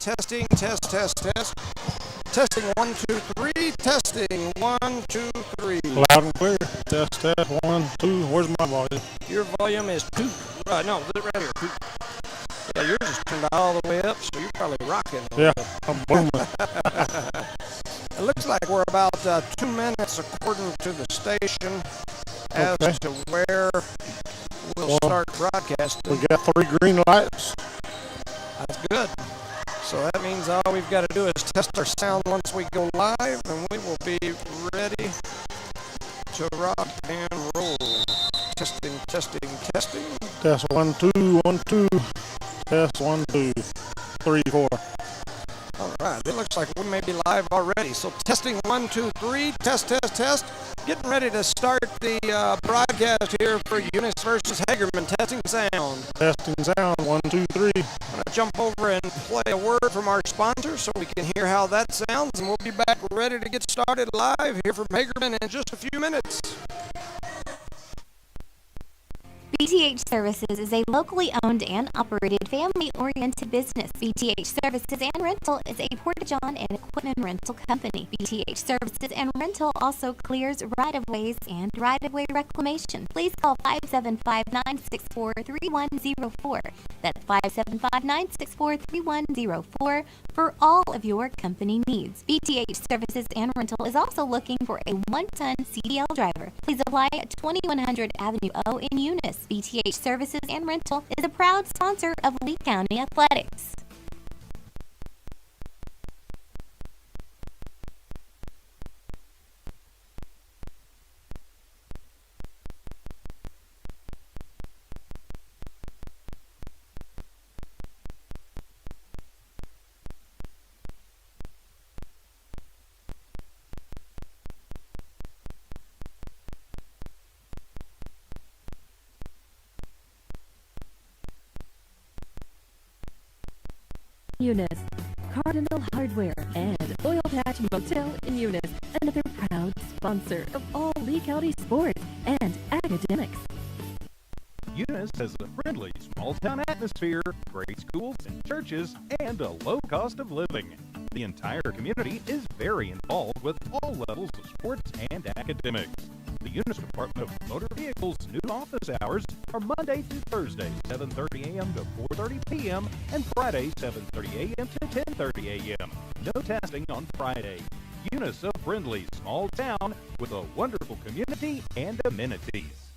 Testing, test, test, test. Testing, 1, 2, 3. Testing, 1, 2, 3. Loud and clear. Test, test, 1, 2. Where's my volume? Your volume is 2. No, right here, 2. Yeah, yours is turned all the way up, so you're probably rocking. Yeah, I'm booming. It looks like we're about 2 minutes according to the station as to where we'll start broadcasting. We got 3 green lights. That's good. So that means all we've got to do is test our sound once we go live, and we will be ready to rock and roll. Testing, testing, testing. Test 1, 2, 1, 2. Test 1, 2, 3, 4. All right, it looks like we may be live already. So testing, 1, 2, 3. Test, test, test. Getting ready to start the broadcast here for Eunice versus Hagerman. Testing sound. Testing sound, 1, 2, 3. I'm going to jump over and play a word from our sponsor so we can hear how that sounds, and we'll be back ready to get started live here from Hagerman in just a few minutes. BTH Services is a locally owned and operated family-oriented business. BTH Services and Rental is a porta-john and equipment rental company. BTH Services and Rental also clears right-of-ways and right-of-way reclamation. Please call 575-964-3104. That's 575-964-3104 for all of your company needs. BTH Services and Rental is also looking for a 1-ton CDL driver. Please apply at 2100 Avenue O in Eunice. BTH Services and Rental is a proud sponsor of Lee County Athletics. Eunice, Cardinal Hardware, and Oil Patch Motel in Eunice, another proud sponsor of all Lee County sports and academics. Eunice has a friendly small-town atmosphere, great schools and churches, and a low cost of living. The entire community is very involved with all levels of sports and academics. The Eunice Department of Motor Vehicles' new office hours are Monday through Thursday, 7:30 a.m. to 4:30 p.m., and Friday, 7:30 a.m. to 10:30 a.m. No testing on Friday. Eunice, a friendly small town with a wonderful community and amenities.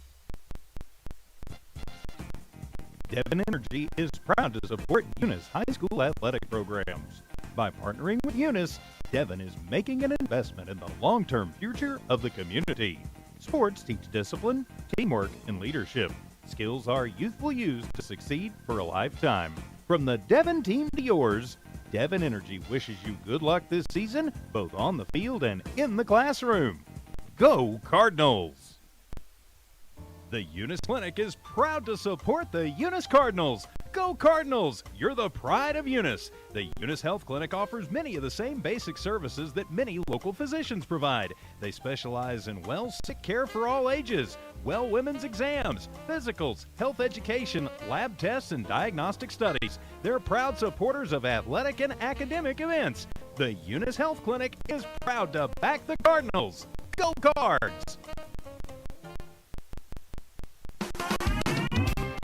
Devon Energy is proud to support Eunice High School athletic programs. By partnering with Eunice, Devon is making an investment in the long-term future of the community. Sports teach discipline, teamwork, and leadership. Skills our youth will use to succeed for a lifetime. From the Devon team to yours, Devon Energy wishes you good luck this season, both on the field and in the classroom. Go Cardinals! The Eunice Clinic is proud to support the Eunice Cardinals. Go Cardinals! You're the pride of Eunice. The Eunice Health Clinic offers many of the same basic services that many local physicians provide. They specialize in sick care for all ages, women's exams, physicals, health education, lab tests, and diagnostic studies. They're proud supporters of athletic and academic events. The Eunice Health Clinic is proud to back the Cardinals. Go Cards!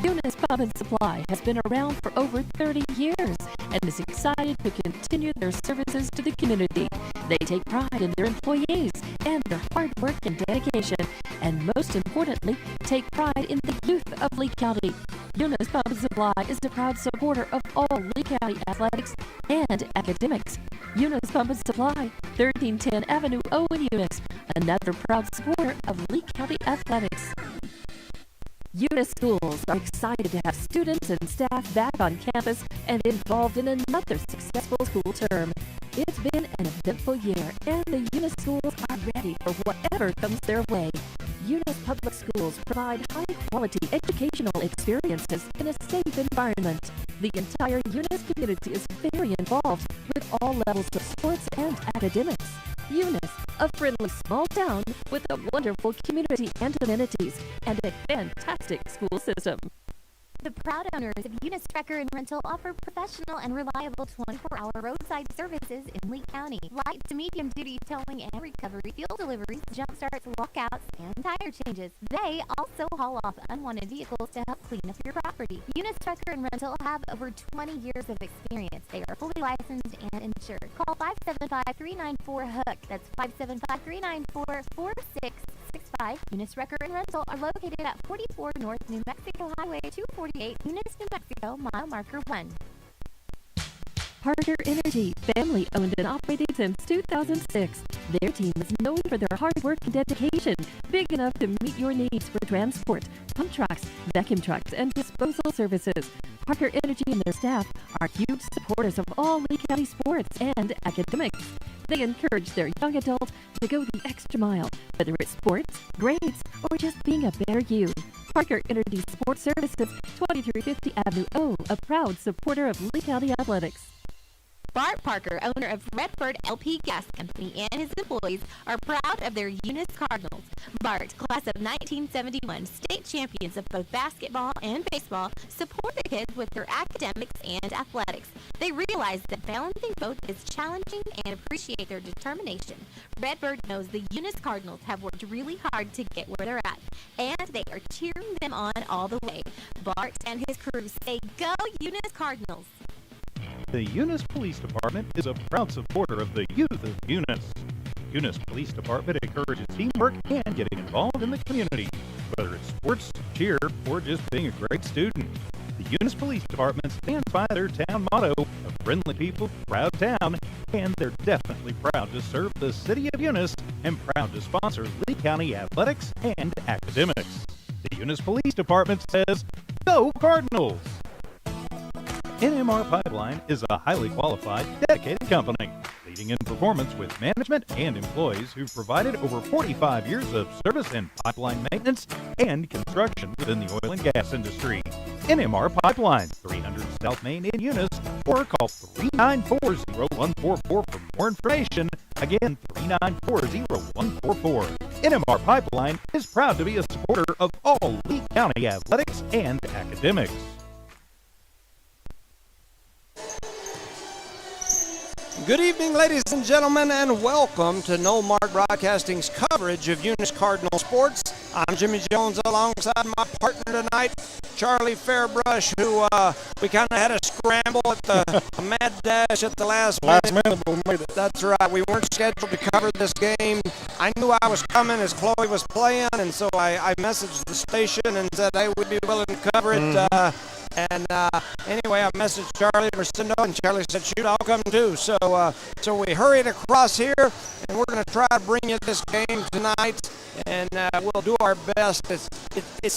Eunice Pub and Supply has been around for over 30 years and is excited to continue their services to the community. They take pride in their employees and their hard work and dedication, and most importantly, take pride in the youth of Lee County. Eunice Pub and Supply is a proud supporter of all Lee County athletics and academics. Eunice Pub and Supply, 1310 Avenue O in Eunice, another proud supporter of Lee County athletics. Eunice schools are excited to have students and staff back on campus and involved in another successful school term. It's been an eventful year, and the Eunice schools are ready for whatever comes their way. Eunice Public Schools provide high-quality educational experiences in a safe environment. The entire Eunice community is very involved with all levels of sports and academics. Eunice, a friendly small town with a wonderful community and amenities and a fantastic school system. The proud owners of Eunice Wrecker and Rental offer professional and reliable 24-hour roadside services in Lee County. Light to medium duty towing and recovery, fuel deliveries, jump starts, walkouts, and tire changes. They also haul off unwanted vehicles to help clean up your property. Eunice Wrecker and Rental have over 20 years of experience. They are fully licensed and insured. Call 575-394-HOOK. That's 575-394-4665. Eunice Wrecker and Rental are located at 44 North New Mexico Highway 248, Eunice, New Mexico, mile marker 1. Parker Energy, family owned and operated since 2006. Their team is known for their hard work and dedication, big enough to meet your needs for transport, pump trucks, vacuum trucks, and disposal services. Parker Energy and their staff are huge supporters of all Lee County sports and academics. They encourage their young adults to go the extra mile, whether it's sports, grades, or just being a better you. Parker Energy Sports Services, 2350 Avenue O, a proud supporter of Lee County athletics. Bart Parker, owner of Redford LP Gas Company, and his employees are proud of their Eunice Cardinals. Bart, class of 1971, state champions of both basketball and baseball, support the kids with their academics and athletics. They realize that balancing both is challenging and appreciate their determination. Redbird knows the Eunice Cardinals have worked really hard to get where they're at, and they are cheering them on all the way. Bart and his crew say, "Go Eunice Cardinals!" The Eunice Police Department is a proud supporter of the youth of Eunice. Eunice Police Department encourages teamwork and getting involved in the community, whether it's sports, cheer, or just being a great student. The Eunice Police Department stands by their town motto of friendly people, proud town, and they're definitely proud to serve the city of Eunice and proud to sponsor Lee County athletics and academics. The Eunice Police Department says, "Go Cardinals!" NMR Pipeline is a highly qualified, dedicated company, leading in performance with management and employees who've provided over 45 years of service in pipeline maintenance and construction within the oil and gas industry. NMR Pipeline, 300 South Main in Eunice, or call 394-0144 for more information. Again, 394-0144. NMR Pipeline is proud to be a supporter of all Lee County athletics and academics. Good evening, ladies and gentlemen, and welcome to No Mark Broadcasting's coverage of Eunice Cardinal sports. I'm Jimmy Jones alongside my partner tonight, Charlie Fairbrush, who we kind of had a scramble at the a mad dash at the last minute. We made it. That's right. We weren't scheduled to cover this game. I knew I was coming as Chloe was playing, and so I messaged the station and said, hey, we'd be willing to cover it. Anyway, I messaged Charlie Mercindo, and Charlie said, shoot, I'll come too. So we hurried across here, and we're going to try to bring you this game tonight, and we'll do our best. It's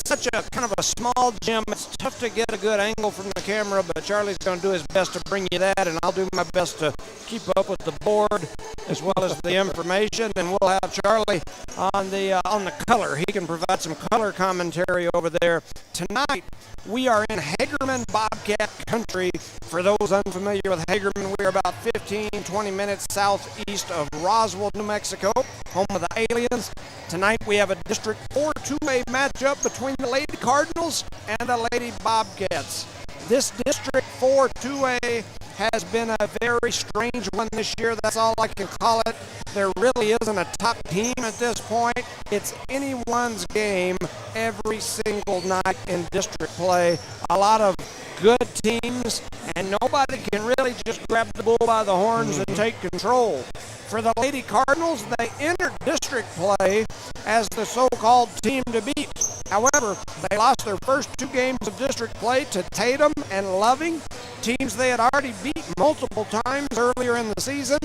such a kind of a small gym. It's tough to get a good angle from the camera, but Charlie's going to do his best to bring you that, and I'll do my best to keep up with the board as well as the information, and we'll have Charlie on the color. He can provide some color commentary over there. Tonight, we are in Hagerman Bobcat country. For those unfamiliar with Hagerman, we're about 15-20 minutes southeast of Roswell, New Mexico, home of the Aliens. Tonight we have a District 4 2A matchup between the Lady Cardinals and the Lady Bobcats. This District 4 2A has been a very strange one this year. That's all I can call it. There really isn't a top team at this point. It's anyone's game every single night in district play. A lot of good teams, and nobody can really just grab the bull by the horns and take control. For the Lady Cardinals, they entered district play as the so-called team to beat. However, they lost their first two games of district play to Tatum and Loving, teams they had already beat multiple times earlier in the season.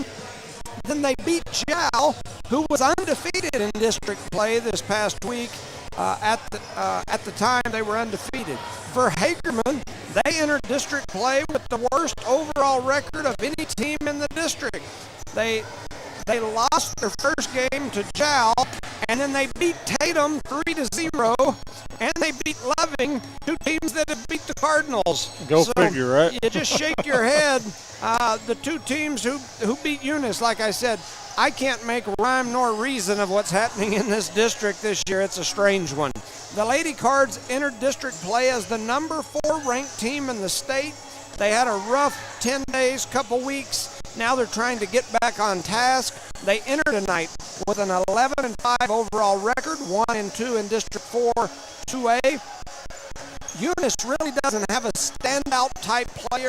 Then they beat Chow, who was undefeated in district play this past week. At the time, they were undefeated. For Hagerman, they entered district play with the worst overall record of any team in the district. They lost their first game to Chow, and then they beat Tatum 3-0, and they beat Loving, two teams that have beat the Cardinals. Go figure, right? You just shake your head. The two teams who beat Eunice, like I said, I can't make rhyme nor reason of what's happening in this district this year. It's a strange one. The Lady Cards entered district play as the number 4 ranked team in the state. They had a rough 10 days, couple weeks. Now they're trying to get back on task. They enter tonight with an 11-5 overall record, 1-2 in District 4 2A. Eunice really doesn't have a standout type player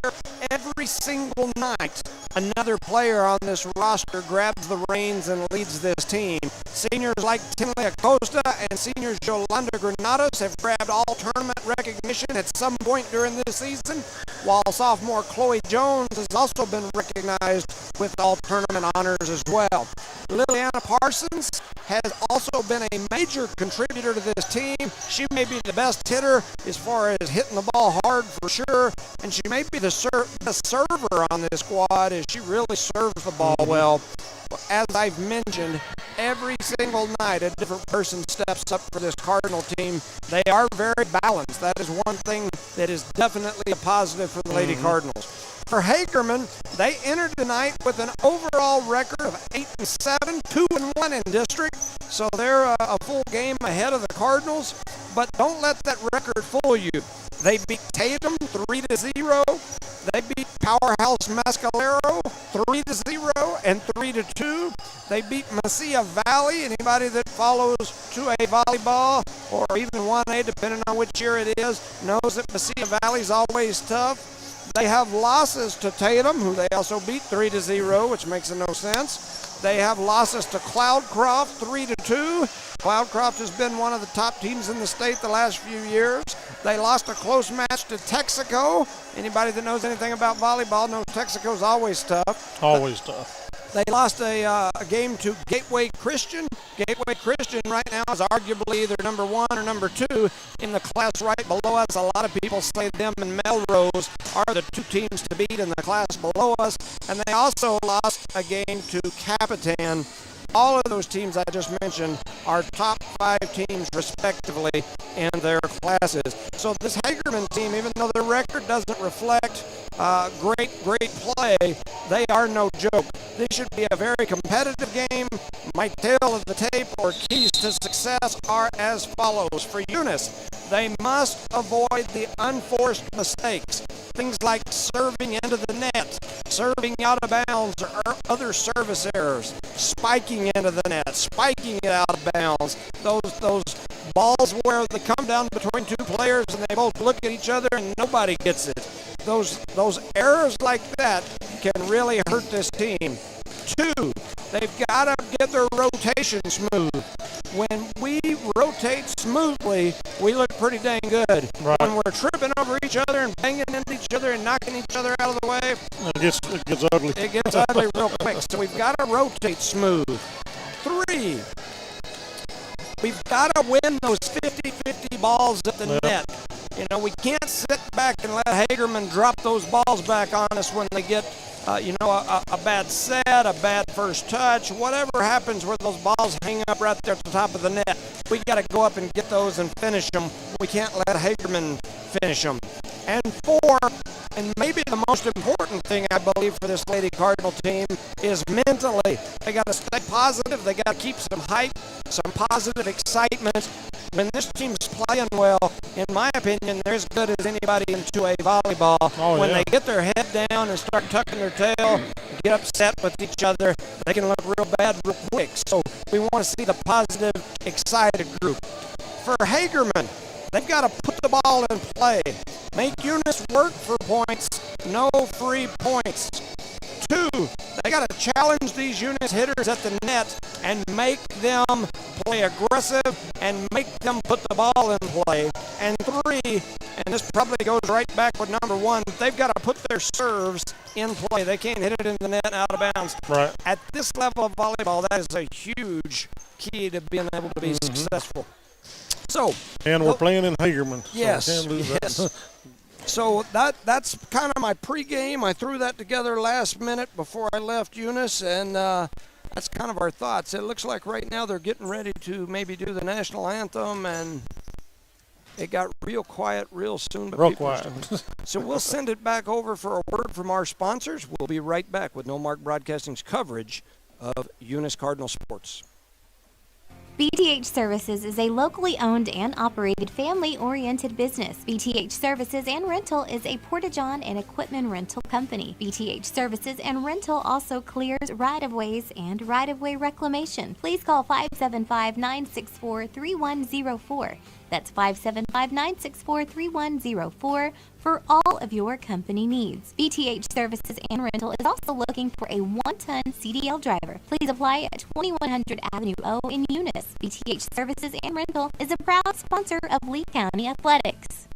every single night. Another player on this roster grabs the reins and leads this team. Seniors like Tinley Acosta and seniors Yolanda Granados have grabbed all tournament recognition at some point during this season, while sophomore Chloe Jones has also been recognized with all tournament honors as well. Liliana Parsons has also been a major contributor to this team. She may be the best hitter as far as hitting the ball hard for sure, and she may be the best server on this squad as she really serves the ball well. As I've mentioned, every single night a different person steps up for this Cardinal team. They are very balanced. That is one thing that is definitely a positive for the Lady Cardinals. For Hagerman, they entered tonight with an overall record of 8-7, 2-1 in district, so they're a full game ahead of the Cardinals. But don't let that record fool you. They beat Tatum 3-0. They beat Powerhouse Mescalero 3-0 and 3-2. They beat Mesilla Valley. Anybody that follows 2A volleyball or even 1A, depending on which year it is, knows that Mesilla Valley is always tough. They have losses to Tatum, who they also beat 3-0, which makes no sense. They have losses to Cloudcroft 3-2. Cloudcroft has been one of the top teams in the state the last few years. They lost a close match to Texaco. Anybody that knows anything about volleyball knows Texaco's always tough. Always tough. They lost a game to Gateway Christian. Gateway Christian right now is arguably either number 1 or number 2 in the class right below us. A lot of people say them and Melrose are the 2 teams to beat in the class below us. And they also lost a game to Capitan. All of those teams I just mentioned are top 5 teams respectively in their classes. So this Hagerman team, even though their record doesn't reflect great play, they are no joke. This should be a very competitive game. My tale of the tape or keys to success are as follows. For Eunice, they must avoid the unforced mistakes. Things like serving into the net, serving out of bounds or other service errors, spiking into the net, spiking it out of bounds. Those balls where they come down between 2 players and they both look at each other and nobody gets it. Those errors like that can really hurt this team. 2, they've got to get their rotation smooth. When we rotate smoothly, we look pretty dang good. Right. When we're tripping over each other and banging into each other and knocking each other out of the way, It gets ugly. it gets ugly real quick. So we've got to rotate smooth. 3, we've got to win those 50-50 balls at the net. You know, we can't sit back and let Hagerman drop those balls back on us when they get, a bad set, a bad first touch, whatever happens where those balls hang up right there at the top of the net. We got to go up and get those and finish them. We can't let Hagerman finish them. And 4, and maybe the most important thing I believe for this Lady Cardinal team is mentally. They got to stay positive. They got to keep some hype, some positive excitement. When this team's playing well, in my opinion, they're as good as anybody in 2A volleyball. When they get their head down and start tucking their tail, get upset with each other, they can look real bad real quick. So we want to see the positive, excited group. For Hagerman, they've got to put the ball in play. Make Eunice work for points, no free points. 2, they got to challenge these Eunice hitters at the net and make them play aggressive and make them put the ball in play. And 3, and this probably goes right back with number 1, they've got to put their serves in play. They can't hit it in the net and out of bounds. Right. At this level of volleyball, that is a huge key to being able to be successful. So, and we're playing in Hagerman. So yes, can't lose that. yes. So that's kind of my pregame. I threw that together last minute before I left Eunice, and that's kind of our thoughts. It looks like right now they're getting ready to maybe do the national anthem, and it got real quiet real soon. But Real quiet. So we'll send it back over for a word from our sponsors. We'll be right back with No Mark Broadcasting's coverage of Eunice Cardinal Sports. BTH Services is a locally owned and operated family-oriented business. BTH Services and Rental is a Porta-John and equipment rental company. BTH Services and Rental also clears right-of-ways and right-of-way reclamation. Please call 575-964-3104. That's 575-964-3104 for all of your company needs. BTH Services and Rental is also looking for a 1-ton CDL driver. Please apply at 2100 Avenue O in Eunice. BTH Services and Rental is a proud sponsor of Lee County Athletics.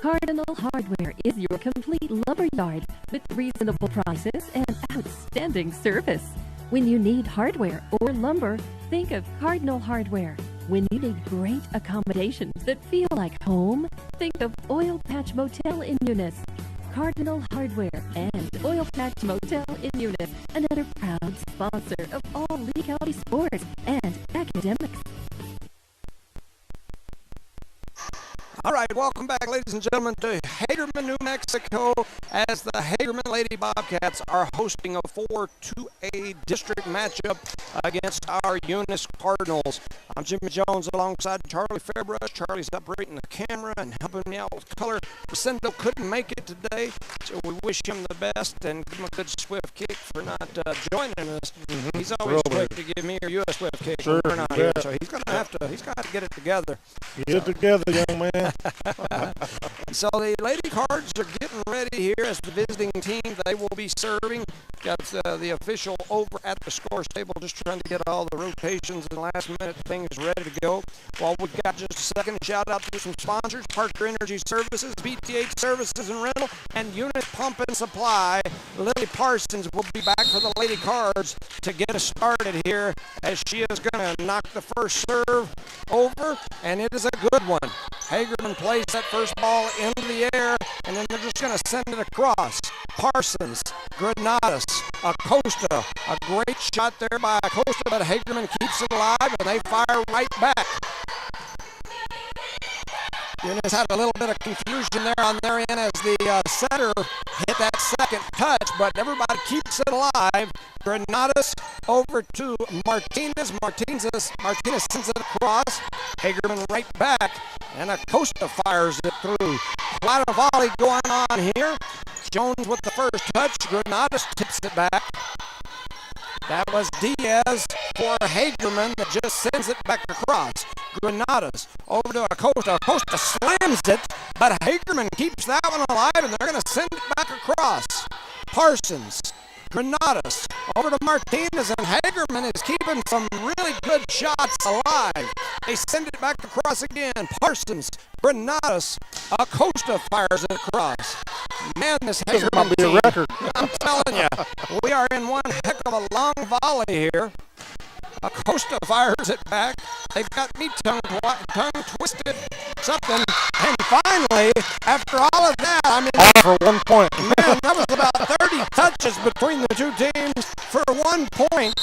Cardinal Hardware is your complete lumber yard with reasonable prices and outstanding service. When you need hardware or lumber, think of Cardinal Hardware. When you need great accommodations that feel like home, think of Oil Patch Motel in Eunice. Cardinal Hardware and Oil Patch Motel in Eunice, another proud sponsor of all Lee County sports and academics. All right, welcome back, ladies and gentlemen, to Hagerman, New Mexico, as the Hagerman Lady Bobcats are hosting a 4-2A district matchup against our Eunice Cardinals. I'm Jimmy Jones alongside Charlie Fairbrush. Charlie's operating the camera and helping me out with color. Brasendo couldn't make it today, so we wish him the best and give him a good swift kick for not joining us. He's always quick to give me or you a swift kick when we're not here, so he's got to get it together. Get it together, young man. So the Lady Cards are getting ready here as the visiting team. They will be serving. Got the official over at the scores table just trying to get all the rotations and last minute things ready to go. While we've got just a second, shout out to some sponsors: Parker Energy Services, BTH Services and Rental, and Eunice Pump and Supply. Lily Parsons will be back for the Lady Cards to get us started here, as she is going to knock the first serve over, and it is a good one. Hagerman plays that first ball into the air, and then they're just going to send it across. Parsons, Granados, Acosta, a great shot there by Acosta, but Hagerman keeps it alive, and they fire right back. Eunice had a little bit of confusion there on their end as the center hit that second touch, but everybody keeps it alive. Granados over to Martinez. Martinez sends it across. Hagerman right back, and Acosta fires it through. Quite a volley going on here. Jones with the first touch. Granados tips it back. That was Diaz for Hagerman that just sends it back across. Granados over to Acosta. Acosta slams it, but Hagerman keeps that one alive, and they're going to send it back across. Parsons, Granados over to Martinez, and Hagerman is keeping some really good shots alive. They send it back across again. Parsons, Granados, Acosta fires it across. Man, this Hagerman might be a record. I'm telling you, we are in one heck of a long volley here. Acosta fires it back. They've got me tongue twisted, something. And finally, after all of that, I mean, all for 1 point. Man, that was about 30 touches between the two teams for 1 point.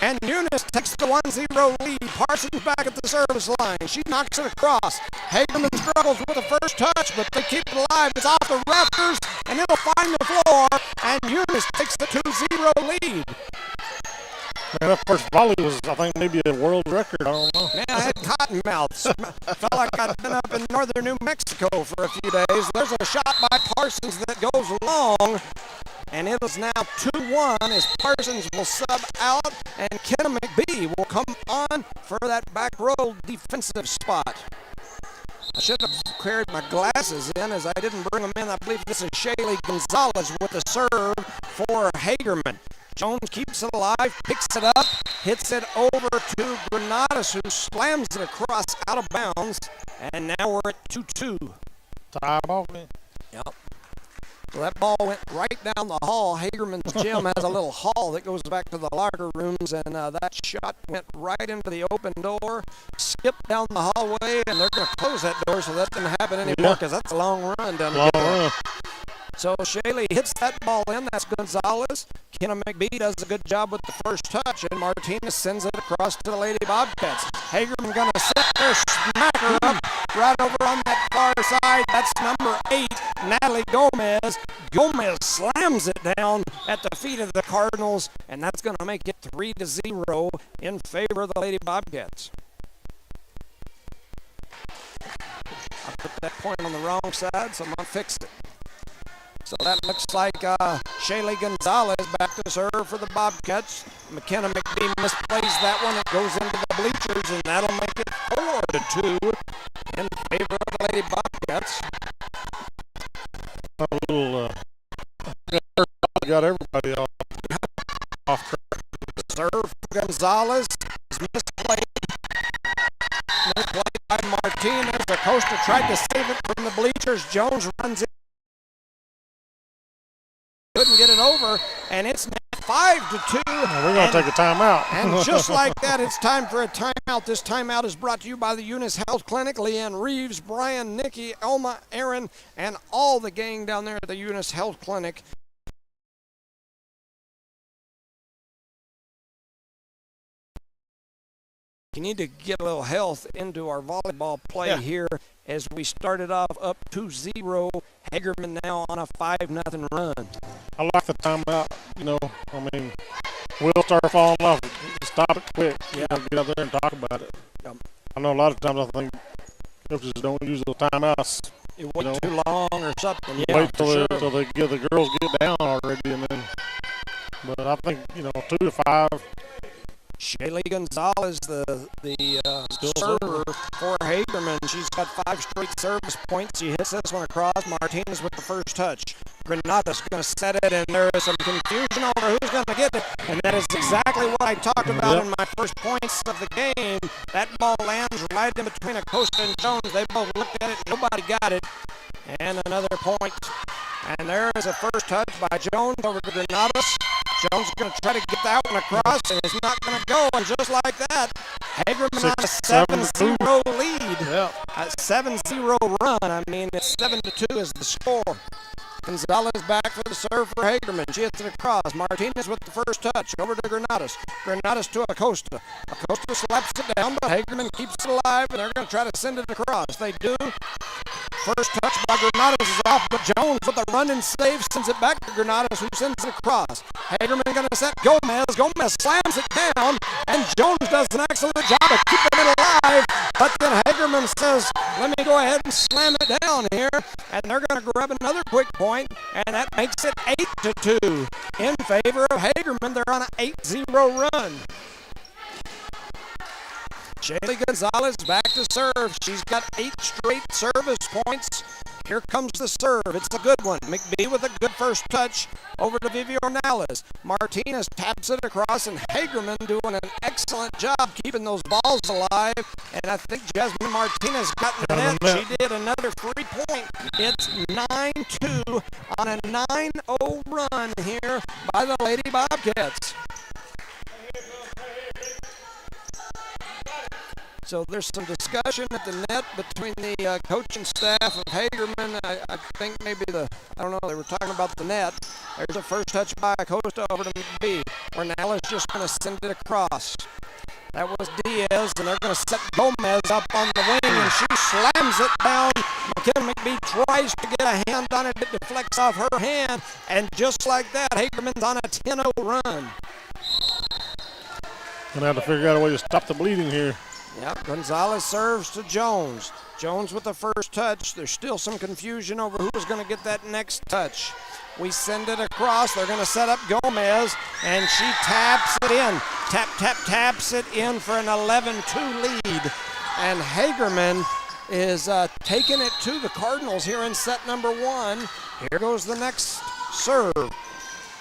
And Eunice takes the 1-0 lead. Parsons back at the service line. She knocks it across. Hagerman struggles with the first touch, but they keep it alive. It's off the rafters, and it'll find the floor. And Eunice takes the 2-0 lead. Man, that first volley was, I think, maybe a world record. I don't know. Man, I had cotton mouths. Felt like I'd been up in northern New Mexico for a few days. There's a shot by Parsons that goes long, and it is now 2-1 as Parsons will sub out, and Kenna McBee will come on for that back row defensive spot. I should have carried my glasses in as I didn't bring them in. I believe this is Shaylee Gonzalez with the serve for Hagerman. Jones keeps it alive, picks it up, hits it over to Granados, who slams it across out of bounds, and now we're at 2-2. Tie ball game. Yep. So that ball went right down the hall. Hagerman's gym has a little hall that goes back to the locker rooms, and that shot went right into the open door, skipped down the hallway, and they're going to close that door so that doesn't happen anymore because that's a long run down the run. So Shaylee hits that ball in. That's Gonzalez. Kenna McBee does a good job with the first touch, and Martinez sends it across to the Lady Bobcats. Hagerman going to set their smacker up right over on that far side. That's number 8, Natalie Gomez. Gomez slams it down at the feet of the Cardinals, and that's going to make it 3-0 in favor of the Lady Bobcats. I put that point on the wrong side, so I'm going to fix it. So that looks like Shaylee Gonzalez back to serve for the Bobcats. McKenna McBee misplays that one. It goes into the bleachers, and that'll make it 4-2 in favor of the Lady Bobcats. A little, got everybody off track. Serve for Gonzalez is misplayed. Misplayed by Martinez. Acosta tried to save it from the bleachers. Jones runs in. Couldn't get it over, and it's 5-2. We're going to take a timeout. And just like that, it's time for a timeout. This timeout is brought to you by the Eunice Health Clinic. Leanne Reeves, Brian, Nikki, Elma, Aaron, and all the gang down there at the Eunice Health Clinic. You need to get a little health into our volleyball play here as we started off up 2-0. Hagerman now on a 5-0 run. I like the timeout. We'll start falling off. Stop it quick. Get out there and talk about it. Yep. I know a lot of times I think coaches don't use those timeouts. It went too long or something. Wait till the girls get down already, and then. But I think 2 to 5. Shaylee Gonzalez, the server for Hagerman. She's got 5 straight service points. She hits this one across. Martinez with the first touch. Granada's going to set it, and there is some confusion over who's going to get it. And that is exactly what I talked about in my first points of the game. That ball lands right in between Acosta and Jones. They both looked at it. Nobody got it. And another point. And there is a first touch by Jones over to Granados. Jones is going to try to get that one across, and it's not going to go. And just like that, Hagerman on a 7-0 lead. Yeah. A 7-0 run. I mean, it's 7-2 is the score. Gonzalez back for the serve for Hagerman. She hits it across. Martinez with the first touch. Over to Granados. Granados to Acosta. Acosta slaps it down, but Hagerman keeps it alive, and they're going to try to send it across. They do. First touch by Granados is off, but Jones with a run and save sends it back to Granados, who sends it across. Hagerman going to set Gomez. Gomez slams it down, and Jones does an excellent job of keeping it alive. But then Hagerman says, let me go ahead and slam it down here. And they're going to grab another quick point, and that makes it 8-2 in favor of Hagerman. They're on an 8-0 run. Shaylee Gonzalez back to serve. She's got 8 straight service points. Here comes the serve. It's a good one. McBee with a good first touch over to Vivi Ornales. Martinez taps it across, and Hagerman doing an excellent job keeping those balls alive. And I think Jasmine Martinez got in the net. She did another 3-point. It's 9-2 on a 9-0 run here by the Lady Bobcats. So there's some discussion at the net between the coaching staff of Hagerman. I think maybe they were talking about the net. There's a first touch by Acosta over to McBee. Ornales just going to send it across. That was Diaz, and they're going to set Gomez up on the wing, and she slams it down. McKenna McBee tries to get a hand on it. It deflects off her hand, and just like that, Hagerman's on a 10-0 run. Going to have to figure out a way to stop the bleeding here. Yep, Gonzalez serves to Jones. Jones with the first touch. There's still some confusion over who's going to get that next touch. We send it across. They're going to set up Gomez, and she taps it in. Taps it in for an 11-2 lead. And Hagerman is taking it to the Cardinals here in set number 1. Here goes the next serve.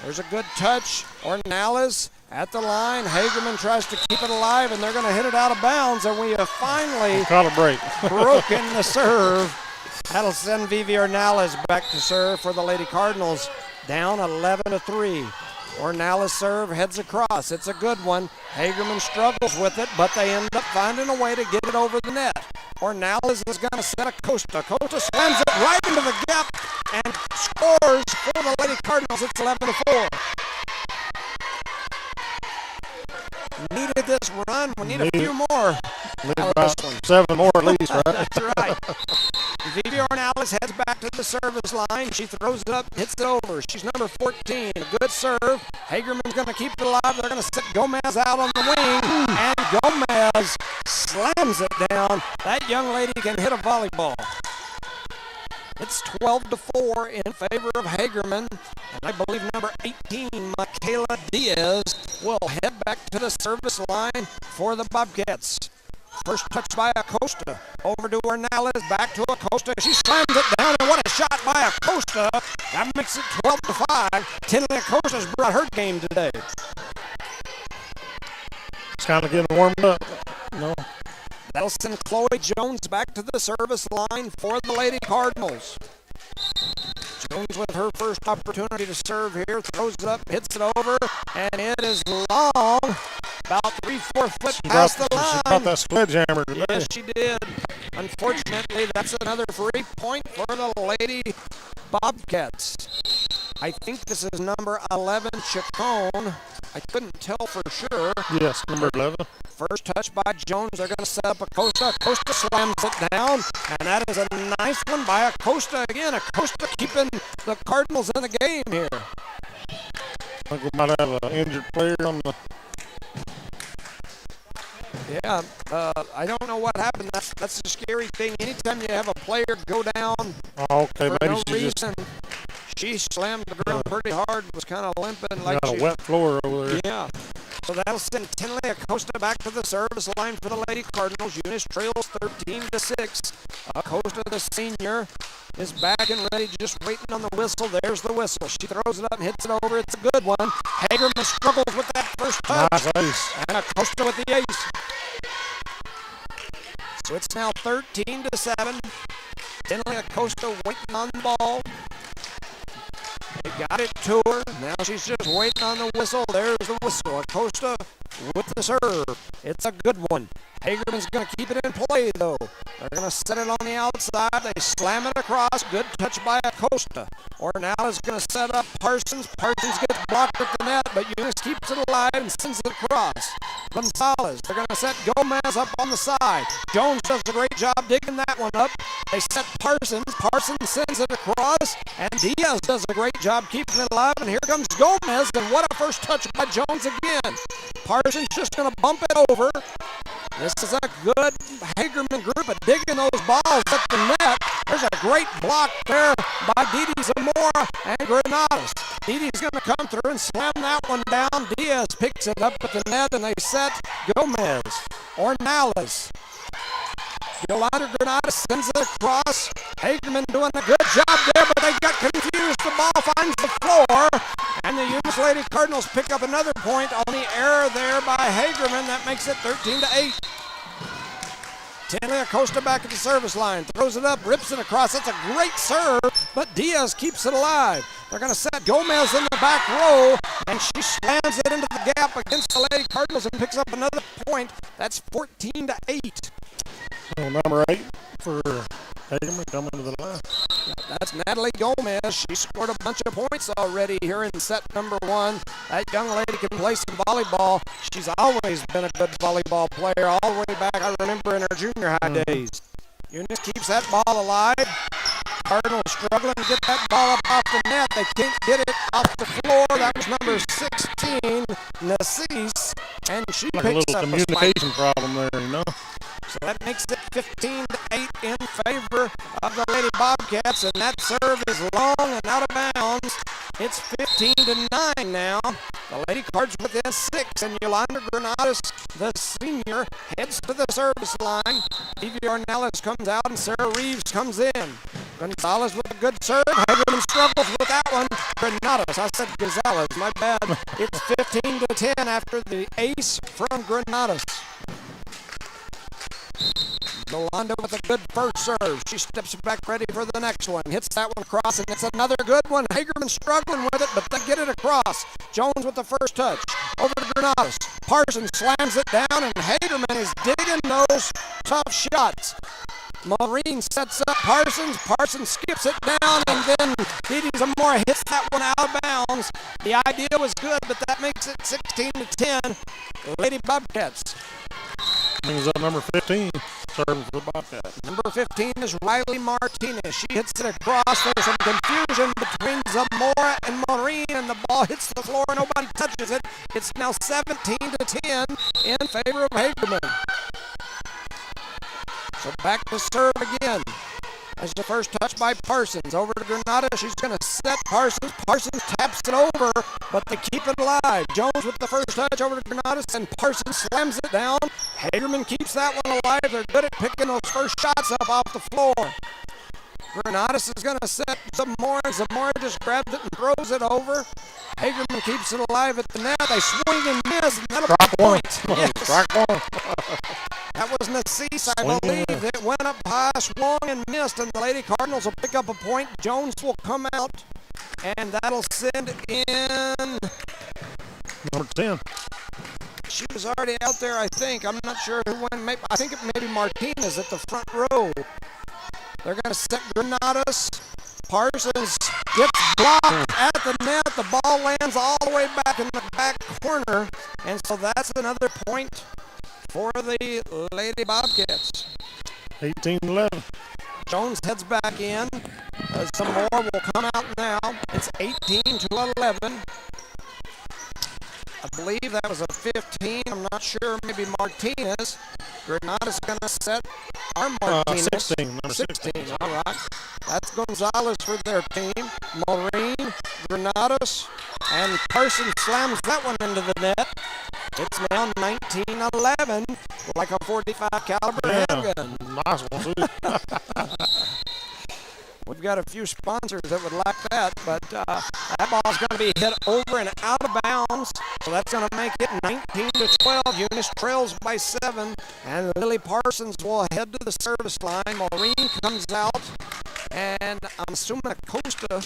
There's a good touch. Ornales at the line. Hagerman tries to keep it alive, and they're going to hit it out of bounds, and we have finally caught a break. broken the serve. That'll send Vivi Ornales back to serve for the Lady Cardinals, down 11-3. Ornales serve heads across. It's a good one. Hagerman struggles with it, but they end up finding a way to get it over the net. Ornales is going to set Acosta. Acosta slams it right into the gap and scores for the Lady Cardinals. It's 11-4. Needed this run. We need a few more. Need about 7 more at least, right? That's right. Vivi Ornelas heads back to the service line. She throws it up, hits it over. She's number 14. A good serve. Hagerman's going to keep it alive. They're going to set Gomez out on the wing. And Gomez slams it down. That young lady can hit a volleyball. It's 12-4 in favor of Hagerman. And I believe number 18, Michaela Diaz, will head back to the service line for the Bobcats. First touch by Acosta. Over to Ornelas, back to Acosta. She slams it down, and what a shot by Acosta. That makes it 12-5. Tinley Acosta's brought her game today. It's kind of getting warmed up. No. That'll send Chloe Jones back to the service line for the Lady Cardinals. Jones with her first opportunity to serve here, throws it up, hits it over, and it is long, about 3-4 foot past the line. She brought that sledgehammer today. Yes, she did. Unfortunately, that's another free point for the Lady Bobcats. I think this is number 11, Chacon. I couldn't tell for sure. Yes, number 11. First touch by Jones. They're going to set up Acosta. Acosta slams it down, and that is a nice one by Acosta again. Acosta keeping the Cardinals in the game here. I think we might have an injured player on the... Yeah, I don't know what happened. That's the scary thing. Anytime you have a player go down okay, for maybe no she reason, she slammed the ground pretty hard, was kind of limping like got she... a wet floor over there. Yeah. So that'll send Tinley Acosta back to the service line for the Lady Cardinals. Eunice trails 13-6. Acosta, the senior, is back and ready, just waiting on the whistle. There's the whistle. She throws it up and hits it over. It's a good one. Hagerman struggles with that first touch. Nice ace. And Acosta with the ace. So it's now 13-7. Tinley Acosta waiting on the ball. They got it to her. Now she's just waiting on the whistle. There's the whistle. Acosta with the serve. It's a good one. Hagerman's going to keep it in play, though. They're going to set it on the outside. They slam it across. Good touch by Acosta. Ornelas going to set up Parsons. Parsons gets blocked at the net, but Eunice keeps it alive and sends it across. Gonzalez, they're going to set Gomez up on the side. Jones does a great job digging that one up. They set Parsons. Parsons sends it across, and Diaz does a great job keeping it alive. And here comes Gomez, and what a first touch by Jones again. Parsons just going to bump it over. This is a good Hagerman group of digging those balls at the net. There's a great block there by Didi Zamora and Granados. Didi's going to come through and slam that one down. Diaz picks it up at the net, and they set Gomez. Ornelas. Yolanda Granados sends it across. Hagerman doing a good job there, but they got confused. The ball finds the floor, and the Eunice Lady Cardinals pick up another point on the error there by Hagerman. That makes it 13-8. Tinley Acosta back at the service line. Throws it up, rips it across. That's a great serve, but Diaz keeps it alive. They're going to set Gomez in the back row, and she slams it into the gap against the Lady Cardinals and picks up another point. That's 14-8. Well, number 8 for Hagerman coming to the line. That's Natalie Gomez. She scored a bunch of points already here in set number 1. That young lady can play some volleyball. She's always been a good volleyball player all the way back, I remember, in her junior high days. Eunice keeps that ball alive. Cardinals struggling to get that ball up off the net. They can't get it off the floor. That was number 16, Nassis, and she like a picks little up communication problem there, you know. So that makes it 15-8 in favor of the Lady Bobcats, and that serve is long and out of bounds. It's 15-9 now. The Lady Cards within 6, and Yolanda Granados, the senior, heads to the service line. Evie Ornelas comes out, and Sarah Reeves comes in. Gonzalez with a good serve. Hagerman struggles with that one. Granados, I said Gonzalez, my bad. It's 15-10 after the ace from Granados. Yolanda with a good first serve. She steps back ready for the next one. Hits that one across, and it's another good one. Hagerman struggling with it, but they get it across. Jones with the first touch. Over to Granados. Parsons slams it down, and Hagerman is digging those tough shots. Maureen sets up Parsons. Parsons skips it down, and then Didi Zamora hits that one out of bounds. The idea was good, but that makes it 16-10. Lady Bobcats. Brings up number 15, serving for the Bobcats. Number 15 is Riley Martinez. She hits it across. There's some confusion between Zamora and Maureen, and the ball hits the floor. Nobody touches it. It's now 17-10 in favor of Hagerman. So back to serve again. As the first touch by Parsons. Over to Granada. She's going to set Parsons. Parsons taps it over, but they keep it alive. Jones with the first touch over to Granada, and Parsons slams it down. Hagerman keeps that one alive. They're good at picking those first shots up off the floor. Granados is going to set Zamora. Zamora just grabs it and throws it over. Hagerman keeps it alive at the net. They swing and miss, and that'll be a point. Yes. Strike one. That was Nassis, I believe. It went up high, swung and missed, and the Lady Cardinals will pick up a point. Jones will come out, and that'll send in Number 10. She was already out there, I think. I'm not sure who went. I think it may be Martinez at the front row. They're going to set Granados. Parsons gets blocked at the net. The ball lands all the way back in the back corner. And so that's another point for the Lady Bobcats. 18-11. Jones heads back in. Some more will come out now. It's 18-11. I believe that was a 15. I'm not sure. Maybe Martinez. Granada's going to set our Martinez. 16. Number 16. All right. That's Gonzalez for their team. Maureen, Granados, and Parsons slams that one into the net. It's now 19-11, like a 45 caliber handgun. Nice one, too. We've got a few sponsors that would like that, but that ball's going to be hit over and out of bounds, so that's going to make it 19-12. Eunice trails by 7, and Lily Parsons will head to the service line. Maureen comes out, and I'm assuming Acosta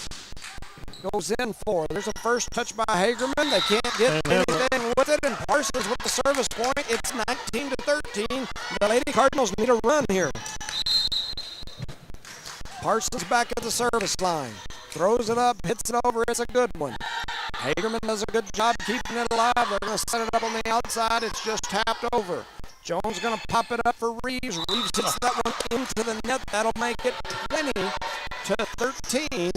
goes in for. There's a first touch by Hagerman. They can't get anything with it, and Parsons with the service point. It's 19-13. The Lady Cardinals need a run here. Parsons back at the service line. Throws it up, hits it over. It's a good one. Hagerman does a good job keeping it alive. They're going to set it up on the outside. It's just tapped over. Jones going to pop it up for Reeves. Reeves hits that one into the net. That'll make it 20-13.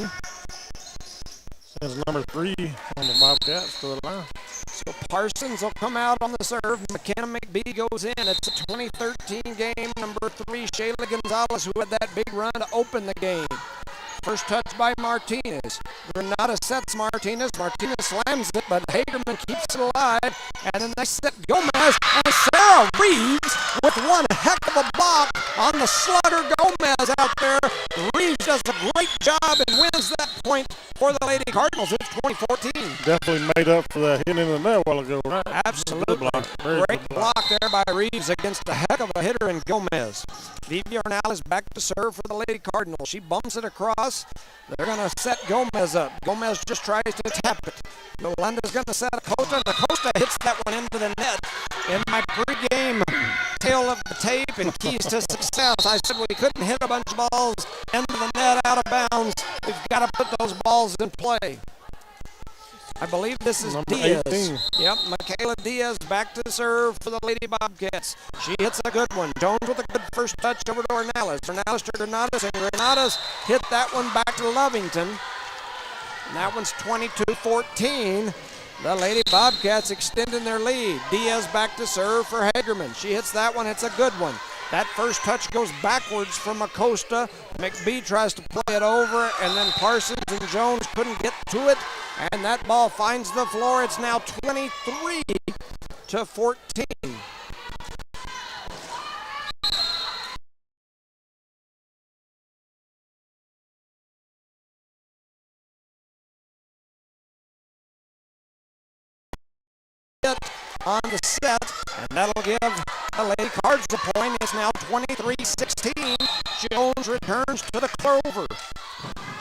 Sends number 3 on the Bobcats to the line. So Parsons will come out on the serve. McKenna McBee goes in. It's a 2013 game. Number 3, Shayla Gonzalez, who had that big run to open the game. First touch by Martinez. Granada sets Martinez. Martinez slams it, but Hagerman keeps it alive. And then they set Gomez, and Sarah Reeves with one heck of a block on the slugger Gomez out there. Reeves does a great job and wins that point for the Lady Cardinals. It's 2014. Definitely made up for that hitting in the net a while ago, right? Absolutely. Great block there by Reeves against a heck of a hitter in Gomez. Vivi Arnal is back to serve for the Lady Cardinals. She bumps it across. They're going to set Gomez up. Gomez just tries to tap it. Yolanda's going to set Acosta, and Acosta hits that one into the net. In my pregame tale of the tape and keys to success, I said we couldn't hit a bunch of balls into the net out of bounds. We've got to put those balls in play. I believe this is number Diaz. 18. Yep, Michaela Diaz back to serve for the Lady Bobcats. She hits a good one. Jones with a good first touch over to Ornelas. Ornelas to Granados, and Granados hit that one back to Lovington. And that one's 22-14. The Lady Bobcats extending their lead. Diaz back to serve for Hagerman. She hits that one. It's a good one. That first touch goes backwards from Acosta. McBee tries to play it over, and then Parsons and Jones couldn't get to it. And that ball finds the floor. It's now 23-14. On the set, and that'll give the Lady Cards a point. It's now 23-16. Jones returns to the clover.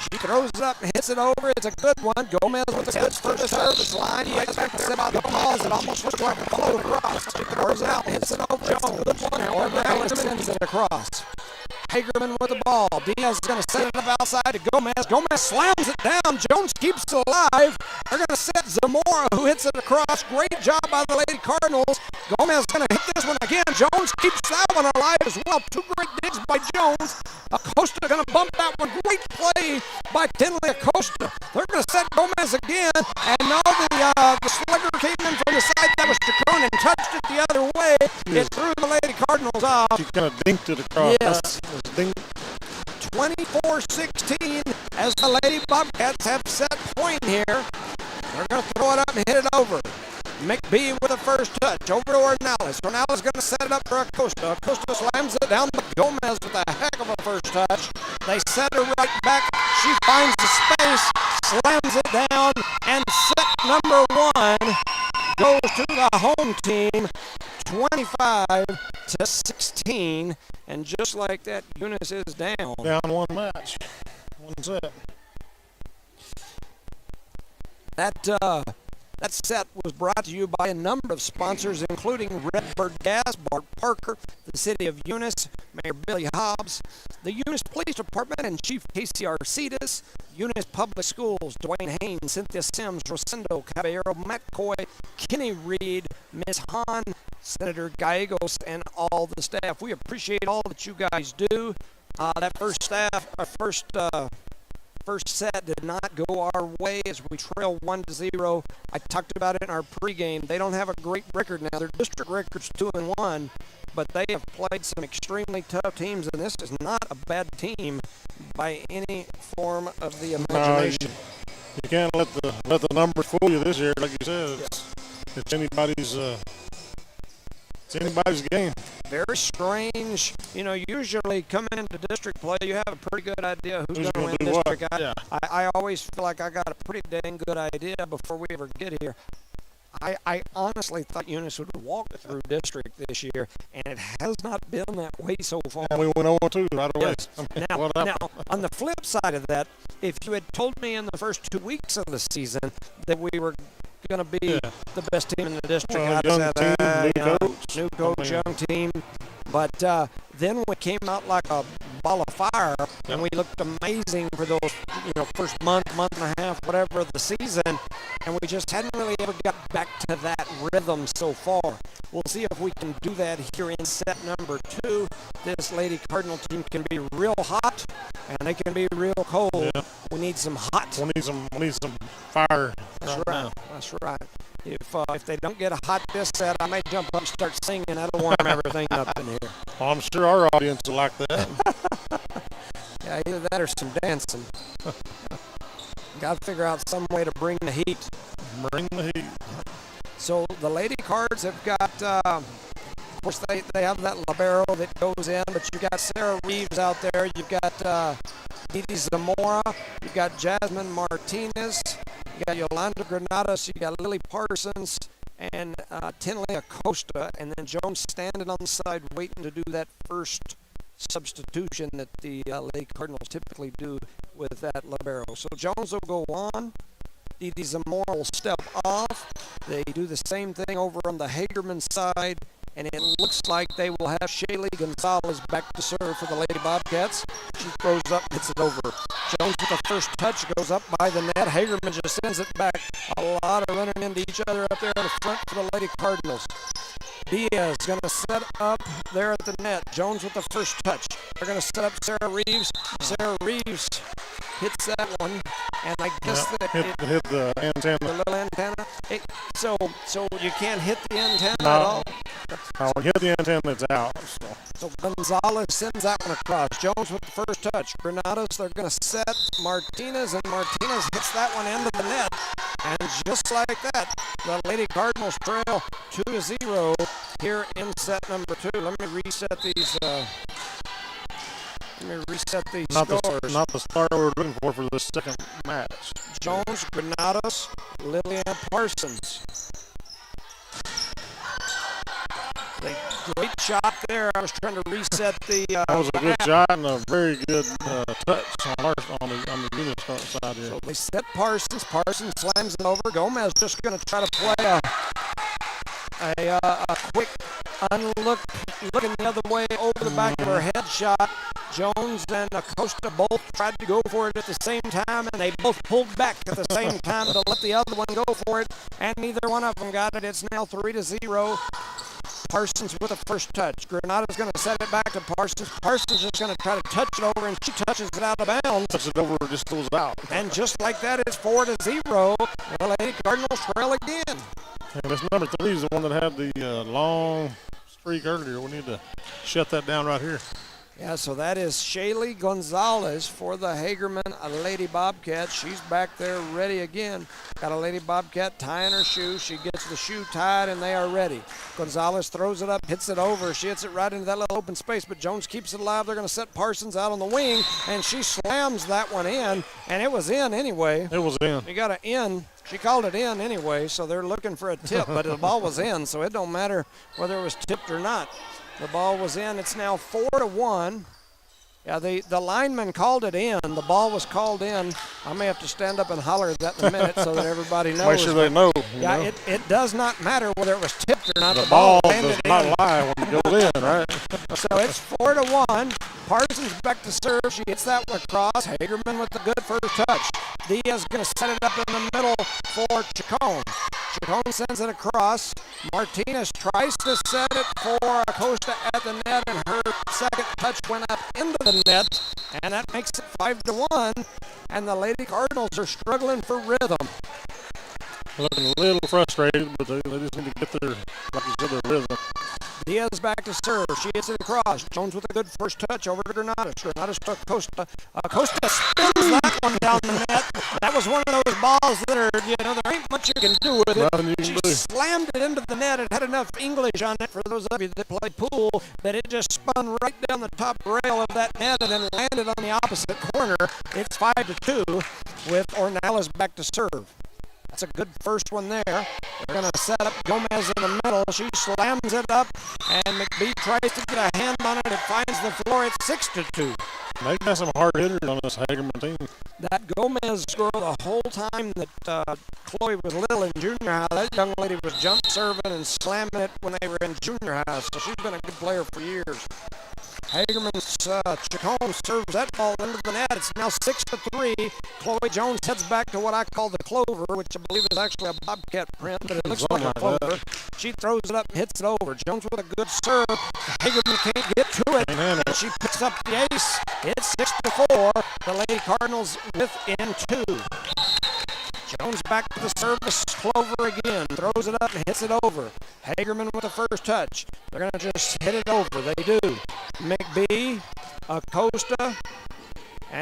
She throws it up and hits it over. It's a good one. Gomez with a good first service line. He expects about the ball. It almost looks like a float across. She throws it out and hits it over. Jones, good one. Ornelas sends it across. Hagerman with the ball. Diaz is going to set it up outside to Gomez. Gomez slams it down. Jones keeps it alive. They're going to set Zamora, who hits it across. Great job by the Lady Cardinals. Gomez is going to hit this one again. Jones keeps that one alive as well. Two great digs by Jones. Acosta going to bump that one. Great play by Tinley Acosta. They're going to set Gomez again. And now the slugger came in from the side. That was Chacon and touched it the other way. It threw the Lady Cardinals off. She kind of dinked it across. Yes. 24-16 as the Lady Bobcats have set point here. They're going to throw it up and hit it over. McBee with the first touch. Over to Ornelas. Ornelas going to set it up for Acosta. Acosta slams it down to Gomez with a heck of a first touch. They set her right back. She finds the space, slams it down, and set number 1 goes to the home team, 25-16. And just like that, Eunice is down. Down one match. One set. That set was brought to you by a number of sponsors, including Redbird Gas, Bart Parker, the City of Eunice, Mayor Billy Hobbs, the Eunice Police Department and Chief Casey Arcides, Eunice Public Schools, Dwayne Haynes, Cynthia Sims, Rosendo Caballero, Matt Coy, Kenny Reed, Ms. Hahn, Senator Gallegos, and all the staff. We appreciate all that you guys do. That first set did not go our way as we trail 1-0. I talked about it in our pregame. They don't have a great record now. Their district record's 2-1, but they have played some extremely tough teams, and this is not a bad team by any form of the imagination. You can't let the numbers fool you this year, like you said. It's anybody's game. Very strange. Usually coming into district play, you have a pretty good idea who's going to win district. I always feel like I got a pretty dang good idea before we ever get here. I honestly thought Eunice would walk through district this year, and it has not been that way so far. And we went 0-2 right away. Yes. Now, on the flip side of that, if you had told me in the first 2 weeks of the season that we were going to be the best team in the district, I'd young said, team, new coach, young team. But then we came out like a ball of fire, and we looked amazing for those, first month and a half, whatever, of the season, and we just hadn't really ever got back to that rhythm so far. We'll see if we can do that here in set number 2. This Lady Cardinal team can be real hot, and they can be real cold. Yeah. We need some hot. We need some fire. That's right. That's right. If they don't get a hot this set, I may jump up and start singing. That'll warm everything up in here. Well, I'm sure our audience will like that. Yeah, either that or some dancing. Got to figure out some way to bring the heat. Bring the heat. So the Lady Cards have got, of course, they have that libero that goes in, but you've got Sarah Reeves out there. You've got Didi Zamora. You've got Jasmine Martinez. You got Yolanda Granados. You got Lily Parsons and Tinley Acosta, and then Jones standing on the side waiting to do that first substitution that the Lady Cardinals typically do with that libero. So Jones will go on. Didi Zamora will step off. They do the same thing over on the Hagerman side, and it looks like they will have Shaylee Gonzalez back to serve for the Lady Bobcats. She throws up, gets it over. Jones with the first touch goes up by the net. Hagerman just sends it back. A lot of running into each other up there in the front for the Lady Cardinals. Diaz going to set up there at the net. Jones with the first touch. They're going to set up Sarah Reeves. Sarah Reeves hits that one, and I guess that hit the antenna. The little antenna. So you can't hit the antenna at all? No, when you hit the antenna, it's out. So Gonzalez sends that one across. Jones with the first touch. Granados, they're going to set Martinez, and Martinez hits that one into the net. And just like that, the Lady Cardinals trail 2-0 here in set number 2. Let me reset these. Scores. Not the start we're looking for the second match. Jones, Granados, Liliana Parsons. Great shot there. I was trying to reset the. That was a good shot and a very good touch on the Eunice side here. So they set Parsons. Parsons slams it over. Gomez just going to try to play a quick looking the other way over the back of her head shot. Jones and Acosta both tried to go for it at the same time, and they both pulled back at the same time to let the other one go for it, and neither one of them got it. It's now 3-0. Parsons with a first touch. Granada's going to set it back to Parsons. Parsons is going to try to touch it over, and she touches it out of bounds. Touches it over, just goes out. And just like that, it's 4-0. The Lady Cardinals trail again. And this number 3 is the one that had the long streak earlier. We need to shut that down right here. Yeah, so that is Shaylee Gonzalez for the Hagerman Lady Bobcat. She's back there ready again. Got a Lady Bobcat tying her shoe. She gets the shoe tied, and they are ready. Gonzalez throws it up, hits it over. She hits it right into that little open space, but Jones keeps it alive. They're going to set Parsons out on the wing, and she slams that one in, and it was in anyway. It was in. You got an in. She called it in anyway, so they're looking for a tip, but the ball was in, so it don't matter whether it was tipped or not. The ball was in. It's now 4-1. Yeah, the lineman called it in. The ball was called in. I may have to stand up and holler that in a minute so that everybody knows. Make sure they know. Yeah, it does not matter whether it was tipped or not. The ball does landed not in. lie when it goes in, right? So it's 4-1. Parsons back to serve. She hits that one across. Hagerman with the good first touch. Diaz going to set it up in the middle for Chacon. Chacon sends it across. Martinez tries to set it for Acosta at the net, and her second touch went up into the net, and that makes it 5-1. And the Lady Cardinals are struggling for rhythm. Looking a little frustrated, but they just need to get their, like you said, their rhythm. Diaz back to serve. She hits it across. Jones with a good first touch over to Granados. Granados to Acosta. Acosta spins that one down the net. That was one of those balls that are, there ain't much you can do with it. She slammed it into the net. It had enough English on it for those of you that play pool that it just spun right down the top rail of that net and then landed on the opposite corner. It's 5-2 with Ornelas back to serve. That's a good first one there. They're going to set up Gomez in the middle. She slams it up, and McBee tries to get a hand on it. It finds the floor. It's 6-2. They got some hard hitters on this Hagerman team. That Gomez girl, the whole time that Chloe was little in junior high, that young lady was jump serving and slamming it when they were in junior high. So she's been a good player for years. Hagerman's Chacon serves that ball into the net. It's now 6-3. Chloe Jones heads back to what I call the clover, which I believe is actually a bobcat print, but it looks like a clover. She throws it up and hits it over. Jones with a good serve. Hagerman can't get to it. She picks up the ace. It's 6-4. The Lady Cardinals within 2. Jones back to the service. Clover again. Throws it up and hits it over. Hagerman with the first touch. They're going to just hit it over. They do. McBee, Acosta,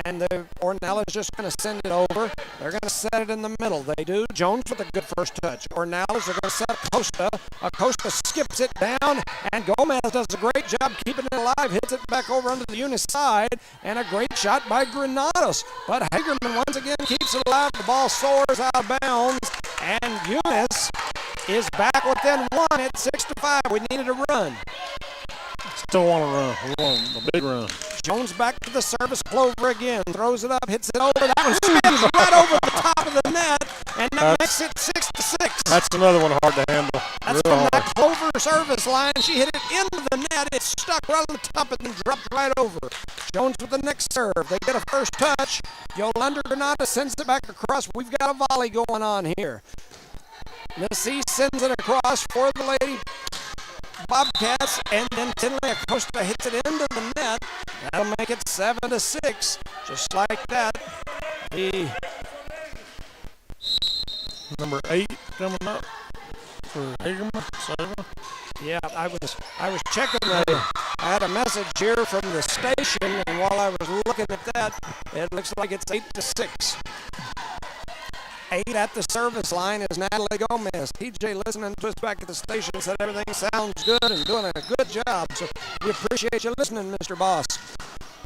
and Ornelas just going to send it over. They're going to set it in the middle. They do. Jones with a good first touch. Ornelas are going to set Acosta. Acosta skips it down, and Gomez does a great job keeping it alive. Hits it back over under the Eunice side, and a great shot by Granados. But Hagerman once again keeps it alive. The ball soars out of bounds, and Eunice is back within 1 at 6-5. We needed a run. Still want to run. We want a big run. Jones back to the service. Clover again. Throws it up. Hits it over. That one spins right over the top of the net. And that makes it 6-6. That's another one hard to handle. That's from that Clover service line. She hit it into the net. It stuck right on the top and then dropped right over. Jones with the next serve. They get a first touch. Yolanda Granada sends it back across. We've got a volley going on here. Missy sends it across for the Lady Bobcats, and then Tinley Acosta hits it into the net. That'll make it 7-6, just like that. The number 8 coming up for Hagerman. 7. Yeah, I was checking I had a message here from the station, and while I was looking at that, it looks like it's 8-6. 8 at the service line is Natalie Gomez. TJ listening to us back at the station said everything sounds good and doing a good job. So we appreciate you listening, Mr. Boss.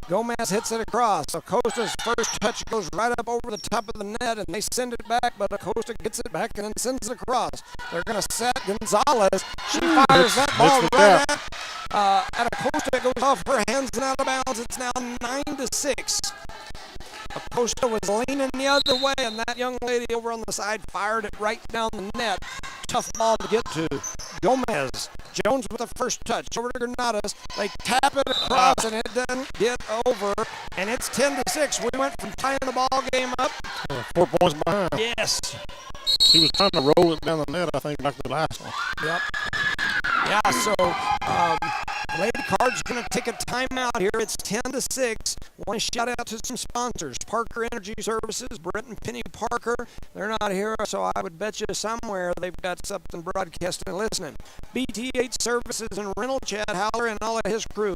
Gomez hits it across. Acosta's first touch goes right up over the top of the net, and they send it back, but Acosta gets it back and then sends it across. They're going to set Gonzalez. She fires that ball right at Acosta. It goes off her hands and out of bounds. It's now 9-6. Acosta was leaning the other way, and that young lady over on the side fired it right down the net. Tough ball to get to. Gomez. Jones with the first touch. Over to Granados. They tap it across, and it doesn't get over. And it's 10-6. We went from tying the ball game up. 4 points behind. Yes. He was trying to roll it down the net, I think, like the last one. Yep. Yeah, so Lady Card's going to take a timeout here. It's 10-6. Want to shout out to some sponsors. Parker Energy Services, Brett and Penny Parker. They're not here, so I would bet you somewhere they've got something broadcasting and listening. BTH Services and Rental, Chad Howler and all of his crew.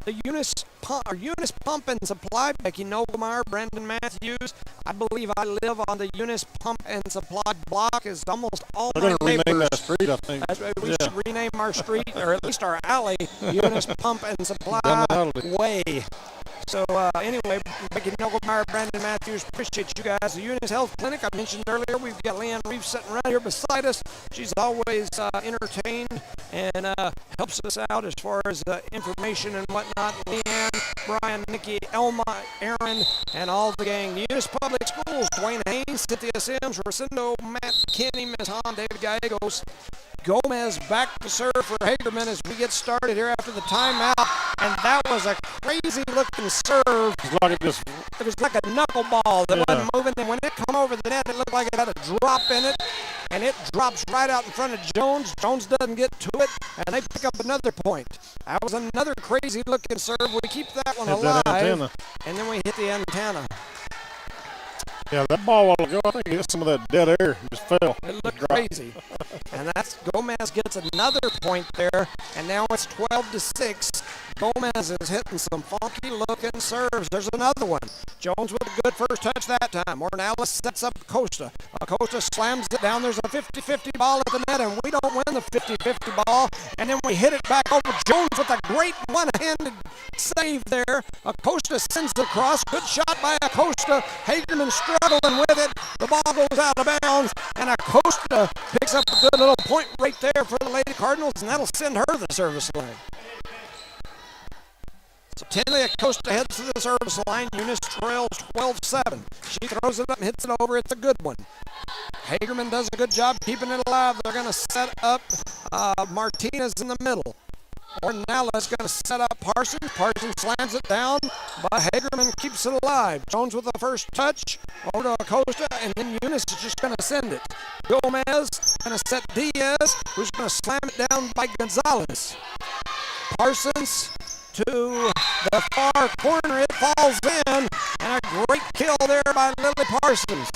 The Eunice Pump and Supply, Becky Nogelmeyer, Brandon Matthews. I believe I live on the Eunice Pump and Supply block, as almost all They're my going to rename neighbors. that street, I think. That's right. We should rename our street, or at least our alley, Eunice Pump and Supply Down the alley. Way. So anyway, Becky Nogelmeyer, Brandon Matthews, appreciate you guys. The Eunice Health Clinic, I mentioned earlier, we've got Leanne Reeves sitting right here beside us. She's always entertained and helps us out as far as information and whatnot. Leanne, Brian, Nikki, Elma, Aaron, and all the gang. The Eunice Public Schools, Dwayne Haynes, Cynthia Sims, Rosendo, Matt Kinney, Ms. Hahn, David Gallegos. Gomez back to serve for Hagerman as we get started here after the timeout. And that was a crazy looking serve. It was like a knuckleball that wasn't moving. And when it come over the net, it looked like it had a drop in it. And it drops right out in front of Jones. Jones doesn't get to it, and they pick up another point. That was another crazy looking serve. We keep that one alive. And then we hit the antenna. Yeah, that ball a while ago, I think it hit some of that dead air. Just fell. It looked crazy. And that's Gomez gets another point there, and now it's 12-6. Gomez is hitting some funky looking serves. There's another one. Jones with a good first touch that time. Morales sets up Acosta. Acosta slams it down. There's a 50-50 ball at the net, and we don't win the 50-50 ball. And then we hit it back over. Jones with a great one-handed save there. Acosta sends it across. Good shot by Acosta. Hagerman struggling with it. The ball goes out of bounds, and Acosta picks up a good little point right there for the Lady Cardinals, and that'll send her to the service line. So Tinley Acosta heads to the service line. Eunice trails 12-7. She throws it up and hits it over. It's a good one. Hagerman does a good job keeping it alive. They're going to set up Martinez in the middle. Ornella's going to set up Parsons. Parsons slams it down, but Hagerman keeps it alive. Jones with the first touch over to Acosta, and then Eunice is just going to send it. Gomez going to set Diaz, who's going to slam it down by Gonzalez. Parsons to the far corner. It falls in, and a great kill there by Lily Parsons.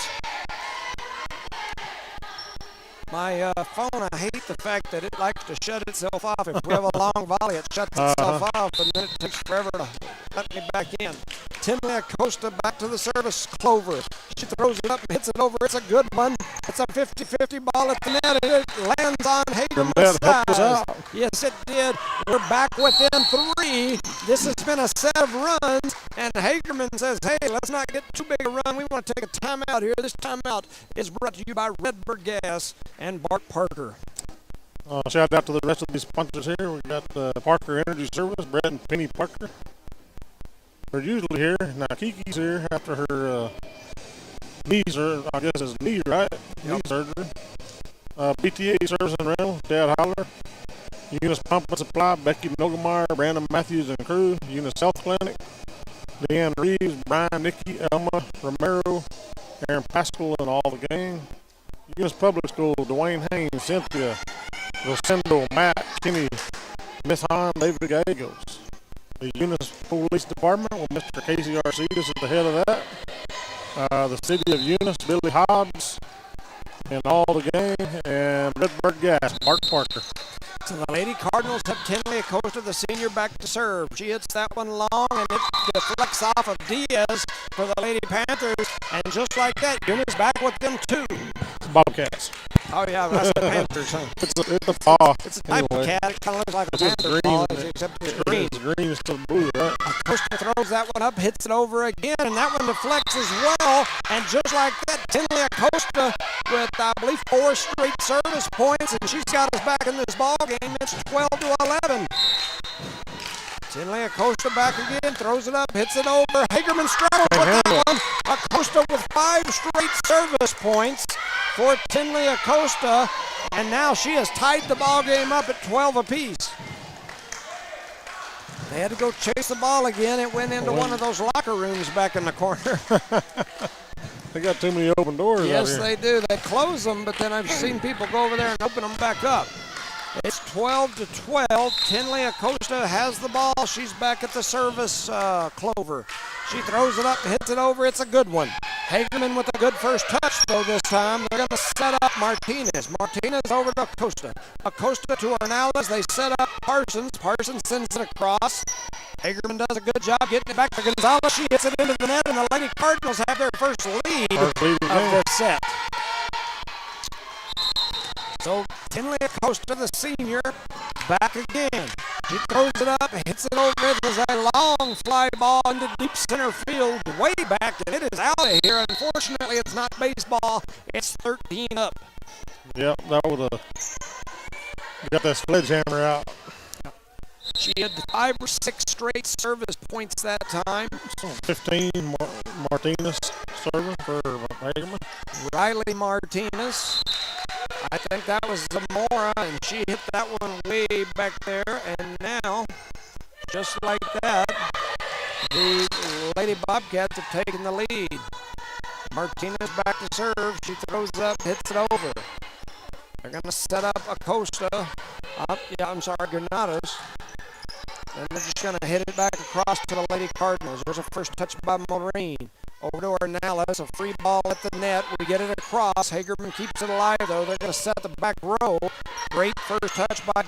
My phone, I hate the fact that it likes to shut itself off. If we have a long volley, it shuts itself off, and then it takes forever to let me back in. Tinley Acosta back to the service. Clover. She throws it up and hits it over. It's a good one. It's a 50-50 ball at the net, and it lands on Hagerman's side. Yes, it did. We're back within 3. This has been a set of runs, and Hagerman says, hey, let's not get too big a run. We want to take a timeout here. This timeout is brought to you by Redbird Gas and Bart Parker. Shout out to the rest of these sponsors here. We got Parker Energy Service, Brett and Penny Parker. They're usually here. Now Kiki's here after her knees, or I guess it's knee, right? Yep. Knee surgery. BTA Service and Rental, Chad Howler. Eunice Pump and Supply, Becky Nogelmeyer, Brandon Matthews and crew. Eunice Health Clinic, Leanne Reeves, Brian, Nikki, Elma, Romero, Aaron Pascal, and all the gang. Eunice Public School, Dwayne Haynes, Cynthia, Rosendo, Matt, Kinney, Miss Hahn, David Gallegos. The Eunice Police Department with Mr. Casey Arcedas at the head of that. The City of Eunice, Billy Hobbs, and all the gang, and Redbird Gas, Bart Parker. So the Lady Cardinals have Tinley Acosta, the senior, back to serve. She hits that one long, and it deflects off of Diaz for the Lady Panthers. And just like that, Eunice back with them 2. Bobcats. Oh, yeah, that's the Panthers, huh? It's a paw. It's a type of cat. It kind of looks like a panther paw, except it's green. It's green instead of blue, right? Acosta throws that one up, hits it over again, and that one deflects as well. And just like that, Tinley Acosta with, I believe, 4 straight service points, and she's got us back in this ball game. It's 12-11. Tinley Acosta back again, throws it up, hits it over. Hagerman struggles with that one. Acosta with 5 straight service points for Tinley Acosta, and now she has tied the ball game up at 12 apiece. They had to go chase the ball again. It went into one of those locker rooms back in the corner. They got too many open doors out Yes, here. they do. They close them, but then I've seen people go over there and open them back up. It's 12-12. Tinley Acosta has the ball. She's back at the service clover. She throws it up, hits it over. It's a good one. Hagerman with a good first touch, though, this time. They're going to set up Martinez. Martinez over to Acosta. Acosta to Ornelas. They set up Parsons. Parsons sends it across. Hagerman does a good job getting it back to Gonzalez. She hits it into the net, and the Lady Cardinals have their first lead of the set. So Tinley Acosta, the senior, back again. She throws it up, hits it over. It was a long fly ball into deep center field, way back, and it is out of here. Unfortunately, it's not baseball. It's 13 up. Yep, that would have got that sledgehammer out. She had 5 or 6 straight service points that time. 15 Martinez serving for Hagerman. Riley Martinez. I think that was Zamora, and she hit that one way back there. And now, just like that, the Lady Bobcats have taken the lead. Martinez back to serve. She throws it up, hits it over. They're going to set up Acosta. Granados. And they're just going to hit it back across to the Lady Cardinals. There's a first touch by Maureen. Over to Ornelas, a free ball at the net. We get it across. Hagerman keeps it alive, though. They're going to set the back row. Great first touch by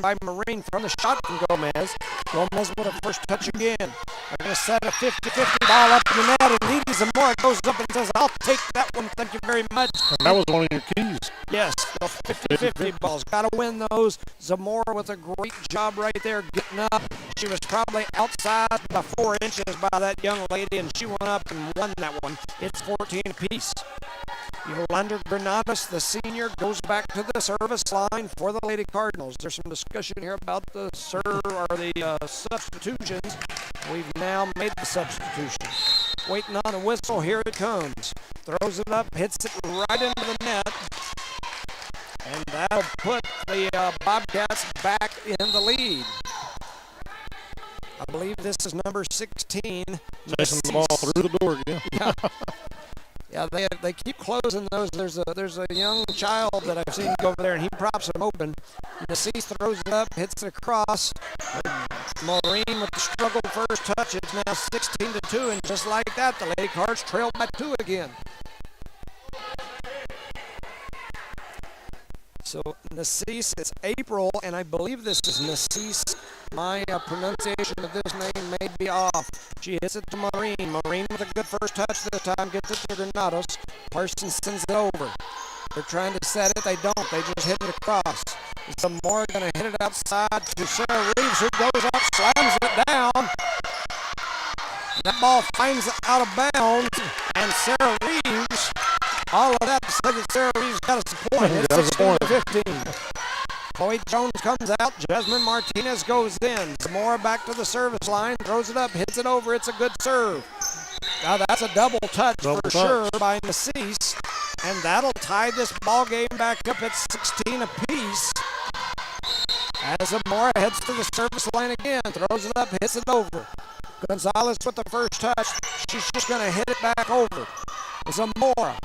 by Maureen from the shot from Gomez. Gomez with a first touch again. They're going to set a 50-50 ball up in the net, and Edie Zamora goes up and says, "I'll take that one, thank you very much." And that was one of your keys. Yes, the 50-50 balls. Got to win those. Zamora with a great job right there getting up. She was probably outside by 4 inches by that young lady, and she went up and won that one. It's 14 apiece. Yolanda Granados, the senior, goes back to the service line for the Lady Cardinals. There's some discussion here about the substitutions. We've now made the substitution. Waiting on a whistle. Here it comes. Throws it up, hits it right into the net. And that'll put the Bobcats back in the lead. I believe this is number 16. Chasing the ball through the door again. Yeah, they keep closing those. There's a young child that I've seen go over there, and he props them open. Deceased throws it up, hits it across. Maureen with the struggle first touch. It's now 16-2, and just like that, the Lady Cards trail by 2 again. So Nassis, it's April, and I believe this is Nassis. My pronunciation of this name may be off. She hits it to Maureen. Maureen with a good first touch this time, gets it to Granados. Parsons sends it over. They're trying to set it. They don't. They just hit it across. Zamora going to hit it outside to Sarah Reeves, who goes up, slams it down. That ball finds it out of bounds, and Sarah Reeves, all of that to say that Sarah Reeves got us a point. It's 16-15. Chloe Jones comes out. Jasmine Martinez goes in. Zamora back to the service line. Throws it up. Hits it over. It's a good serve. Now that's a double touch sure by Nassis. And that'll tie this ball game back up at 16 apiece. As Zamora heads to the service line again. Throws it up. Hits it over. Gonzalez with the first touch. She's just going to hit it back over. Zamora.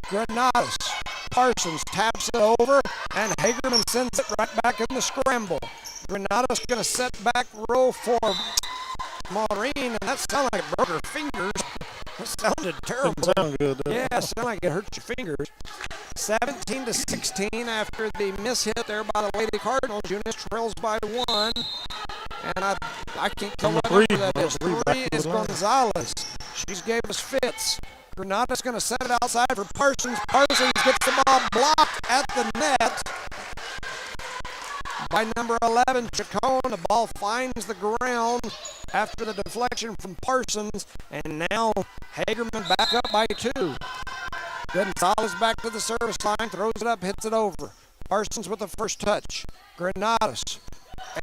Granados. Parsons taps it over, and Hagerman sends it right back in the scramble. Granados going to set back row for Maureen, and that sounded like it broke her fingers. That sounded terrible. Didn't sound good. Yeah, it sounded like it hurt your fingers. 17-16 after the miss hit there by the Lady Cardinals. Eunice trails by 1, and I can't tell what number that is. 3 is Gonzalez. She gave us fits. Granados going to set it outside for Parsons. Parsons gets the ball blocked at the net by number 11, Chacon. The ball finds the ground after the deflection from Parsons, and now Hagerman back up by 2. Gonzalez back to the service line, throws it up, hits it over. Parsons with the first touch. Granados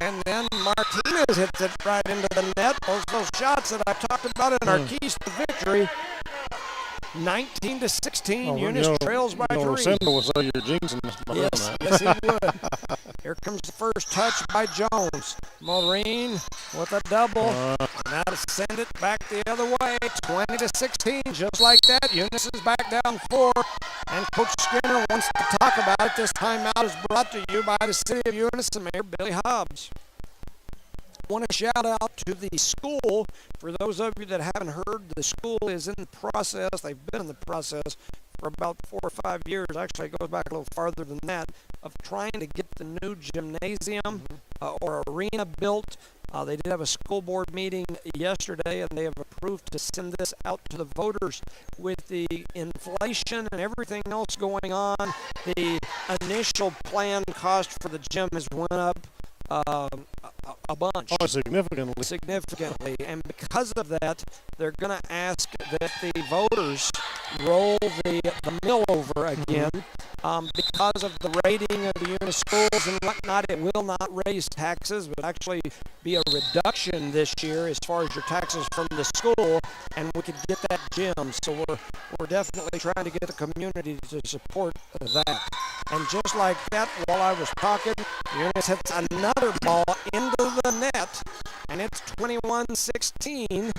And then Martinez hits it right into the net. Those shots that I talked about in our keys to victory. 19-16, Eunice trails by 3. Rosendo will say you're jinxing this by doing that. Yes, he would. Here comes the first touch by Jones. Maureen with a double. Now to send it back the other way. 20-16, just like that. Eunice is back down 4. And Coach Skinner wants to talk about it. This timeout is brought to you by the City of Eunice and Mayor Billy Hobbs. I want to shout out to the school. For those of you that haven't heard, the school is in the process. They've been in the process for about 4 or 5 years. Actually, it goes back a little farther than that, of trying to get the new gymnasium or arena built. They did have a school board meeting yesterday, and they have approved to send this out to the voters. With the inflation and everything else going on, the initial plan cost for the gym has went up a bunch. Oh, significantly. Significantly. And because of that, they're going to ask that the voters roll the mill over again. Because of the rating of the Eunice schools and whatnot, it will not raise taxes, but actually be a reduction this year as far as your taxes from the school, and we could get that gym. So we're definitely trying to get the community to support that. And just like that, while I was talking, Eunice hits another ball into the net, and it's 21-16.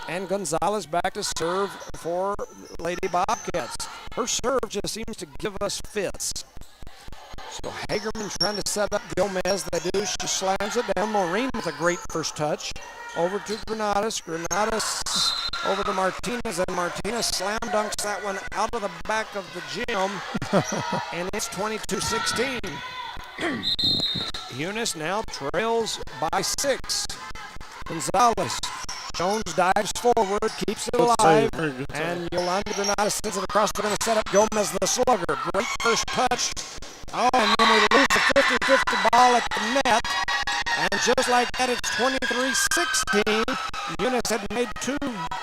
And Gonzalez back to serve for Lady Bobcats. Her serve just seems to give us fits. So Hagerman trying to set up Gomez. They do. She slams it down. Maureen with a great first touch. Over to Granados. Granados over to Martinez. And Martinez slam dunks that one out of the back of the gym. And it's 22-16. Eunice now trails by 6. Gonzalez. Jones dives forward, keeps it alive, and Yolanda Granada sends it across. They're going to set up Gomez the slugger. Great first touch. Oh, and then we lose the 50-50 ball at the net. And just like that, it's 23-16. Eunice had made 2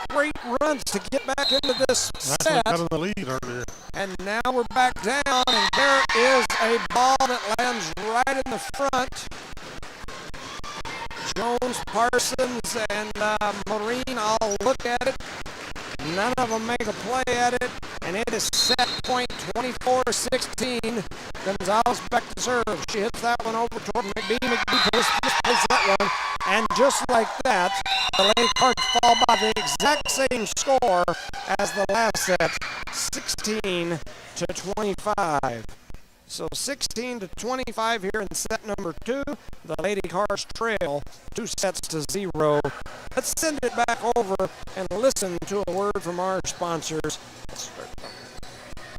great runs to get back into this set. Out of the lead earlier. And now we're back down, and there is a ball that lands right in the front. Jones, Parsons, and Maureen all look at it. None of them make a play at it, and it is set point 24-16. Gonzalez back to serve. She hits that one over toward McBee. McBee plays that one, and just like that, the Lady Cards fall by the exact same score as the last set, 16-25. So 16-25 here in set number 2. The Lady Cars trail 2-0. Let's send it back over and listen to a word from our sponsors.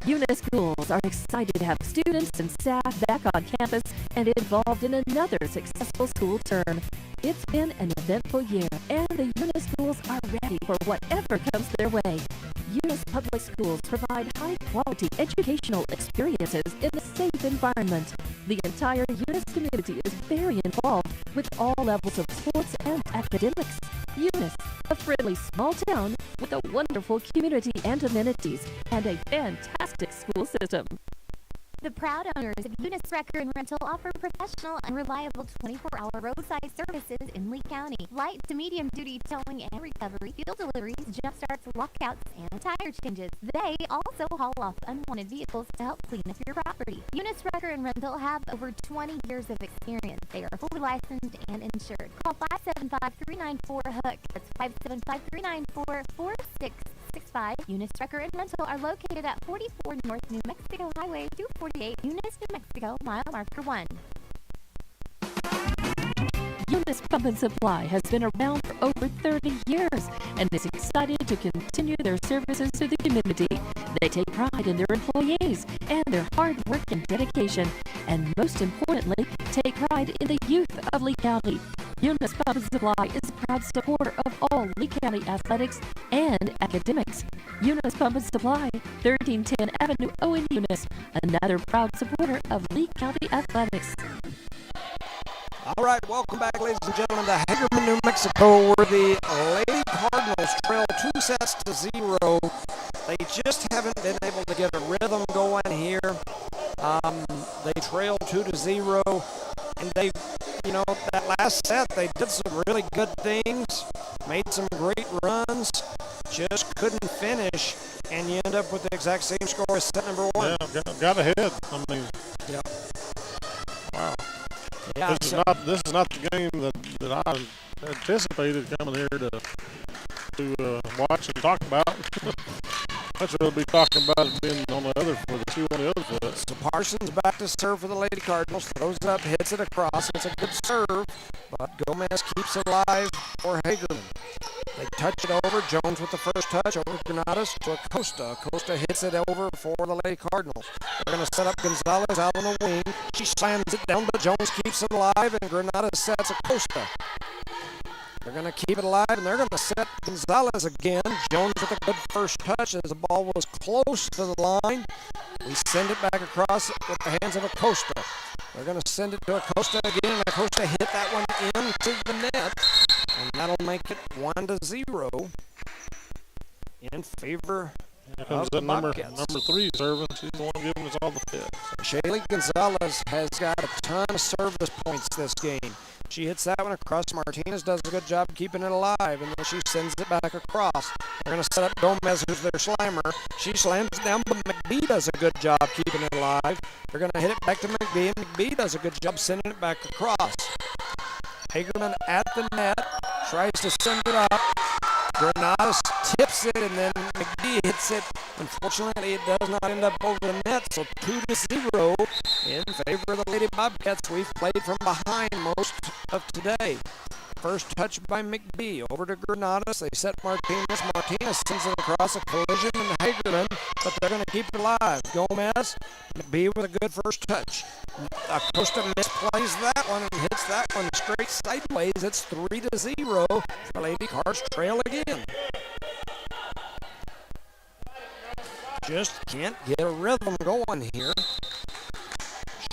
Eunice schools are excited to have students and staff back on campus and involved in another successful school term. It's been an eventful year, and the Eunice schools are ready for whatever comes their way. Eunice Public Schools provide high-quality educational experiences in a safe environment. The entire Eunice community is very involved with all levels of sports and academics. Eunice, a friendly small town with a wonderful community and amenities, and a fantastic school system. The proud owners of Eunice Wrecker and Rental offer professional and reliable 24-hour roadside services in Lee County. Light to medium duty towing and recovery, fuel deliveries, jump starts, lockouts, and tire changes. They also haul off unwanted vehicles to help clean up your property. Eunice Wrecker and Rental have over 20 years of experience. They are fully licensed and insured. Call 575-394-HOOK. That's 575-394-4665. Eunice Wrecker and Rental are located at 44 North New Mexico Highway 248, Eunice, New Mexico, mile marker 1. Eunice Pump and Supply has been around for over 30 years and is excited to continue their services to the community. They take pride in their employees and their hard work and dedication, and most importantly, take pride in the youth of Lee County. Eunice Pump and Supply is a proud supporter of all Lee County athletics and academics. Eunice Pump and Supply, 1310 Avenue O in Eunice, another proud supporter of Lee County athletics. All right, welcome back, ladies and gentlemen, to Hagerman, New Mexico, where the Lady Cardinals trail 2-0. They just haven't been able to get a rhythm going here. They trail 2-0. And they, that last set, they did some really good things, made some great runs, just couldn't finish, and you end up with the exact same score as set number one. Yeah, got ahead. I mean, yeah. Wow. Yeah, This is not the game that I anticipated coming here to watch and talk about. That's what we'll be talking about it being on the other for the two on the other foot. So Parsons back to serve for the Lady Cardinals, throws it up, hits it across. It's a good serve, but Gomez keeps it alive for Hagerman. They touch it over. Jones with the first touch over Granados to Acosta. Acosta hits it over for the Lady Cardinals. They're going to set up Gonzalez out on the wing. She slams it down, but Jones keeps it alive, and Granados sets Acosta. They're going to keep it alive, and they're going to set Gonzalez again. Jones with a good first touch as the ball was close to the line. We send it back across with the hands of Acosta. They're going to send it to Acosta again, and Acosta hit that one into the net, and that'll make it 1-0 in favor Here comes of that the number Bobcats. 3 serving. She's the one giving us all the fits. Shaylee Gonzalez has got a ton of service points this game. She hits that one across. Martinez does a good job keeping it alive, and then she sends it back across. They're going to set up Gomez, who's their slammer. She slams it down, but McBee does a good job keeping it alive. They're going to hit it back to McBee, and McBee does a good job sending it back across. Hagerman at the net, tries to send it up. Granados tips it, and then McBee hits it. Unfortunately, it does not end up over the net, so 2-0 in favor of the Lady Bobcats. We've played from behind most of today. First touch by McBee over to Granados. They set Martinez. Martinez sends it across a collision and Hagerman, but they're going to keep it alive. Gomez, McBee with a good first touch. Acosta misplays that one and hits that one straight sideways. It's 3-0. The Lady Cards trail again. Just can't get a rhythm going here.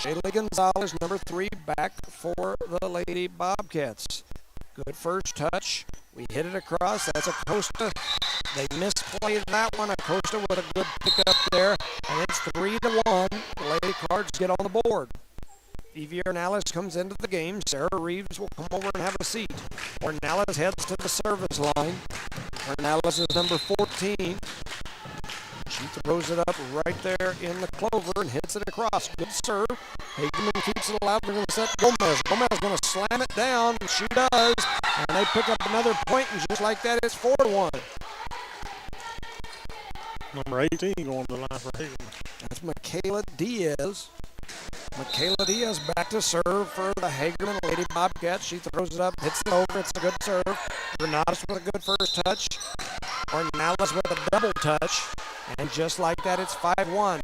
Shaylee Gonzalez, number 3, back for the Lady Bobcats. Good first touch. We hit it across. That's Acosta. They misplayed that one. Acosta with a good pickup there. And it's 3-1. The Lady Cards get on the board. Evie Ornelas comes into the game. Sarah Reeves will come over and have a seat. Ornelas heads to the service line. Ornelas is number 14. She throws it up right there in the clover and hits it across. Good serve. Hagerman keeps it alive. They're going to set Gomez. Gomez is going to slam it down, and she does. And they pick up another point, and just like that, it's 4-1. Number 18 going to the line for Hagerman. That's Michaela Diaz. Michaela Diaz back to serve for the Hagerman Lady Bobcats. She throws it up, hits it over. It's a good serve. Granados with a good first touch. Ornelas with a double touch. And just like that, it's 5-1.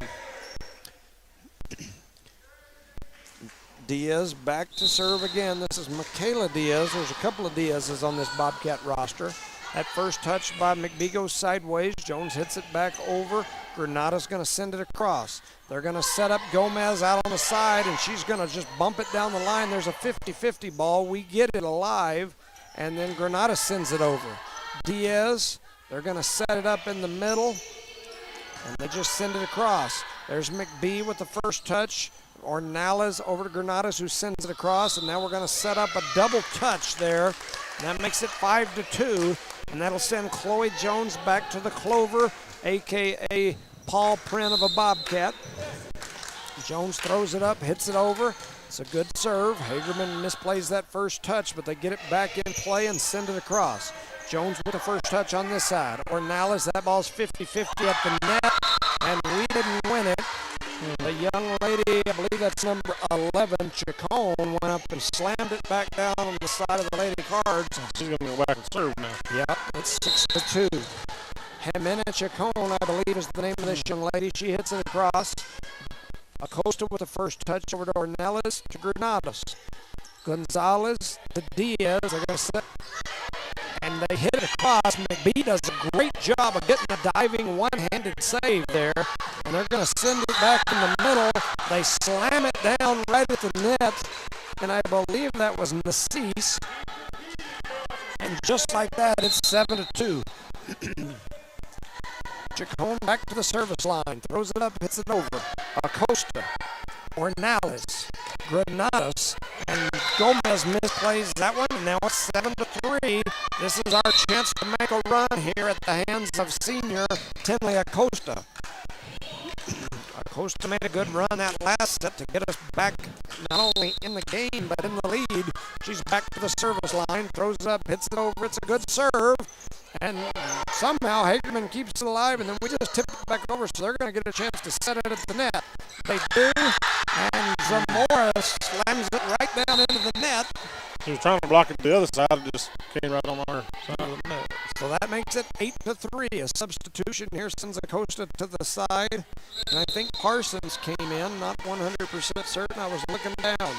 Diaz back to serve again. This is Michaela Diaz. There's a couple of Diaz's on this Bobcat roster. That first touch by McBee goes sideways. Jones hits it back over. Granado's going to send it across. They're going to set up Gomez out on the side, and she's going to just bump it down the line. There's a 50-50 ball. We get it alive, and then Granada sends it over. Diaz, they're going to set it up in the middle, and they just send it across. There's McBee with the first touch. Ornelas over to Granados, who sends it across, and now we're going to set up a double touch there. And that makes it 5-2, and that'll send Chloe Jones back to the clover, a.k.a. Paul Print of a Bobcat. Jones throws it up, hits it over. It's a good serve. Hagerman misplays that first touch, but they get it back in play and send it across. Jones with the first touch on this side. Ornelas, that ball's 50-50 at the net, and we didn't win it. The young lady, I believe that's number 11, Chacon, went up and slammed it back down on the side of the Lady Cards. She's going to go back and serve now. Yep, it's 6-2. Jimena Chacon, I believe, is the name of this young lady. She hits it across. Acosta with the first touch over to Ornelas to Granados. Gonzalez to Diaz. They're going to set, and they hit it across. McBee does a great job of getting a diving one-handed save there, and they're going to send it back in the middle. They slam it down right at the net, and I believe that was Nassis. And just like that, it's 7-2. Chacon back to the service line, throws it up, hits it over. Acosta, Ornelas, Granados, And Gomez misplays that one, and now it's 7-3. This is our chance to make a run here at the hands of senior Tinley Acosta. Acosta made a good run that last set to get us back not only in the game, but in the lead. She's back to the service line, throws it up, hits it over. It's a good serve. And somehow Hagerman keeps it alive, and then we just tip it back over, so they're going to get a chance to set it at the net. They do, and Zamora slams it right down into the net. He was trying to block it to the other side, it just came right on our side of the net. So that makes it 8-3. A substitution here sends Acosta to the side. And I think Parsons came in, not 100% certain. I was looking down.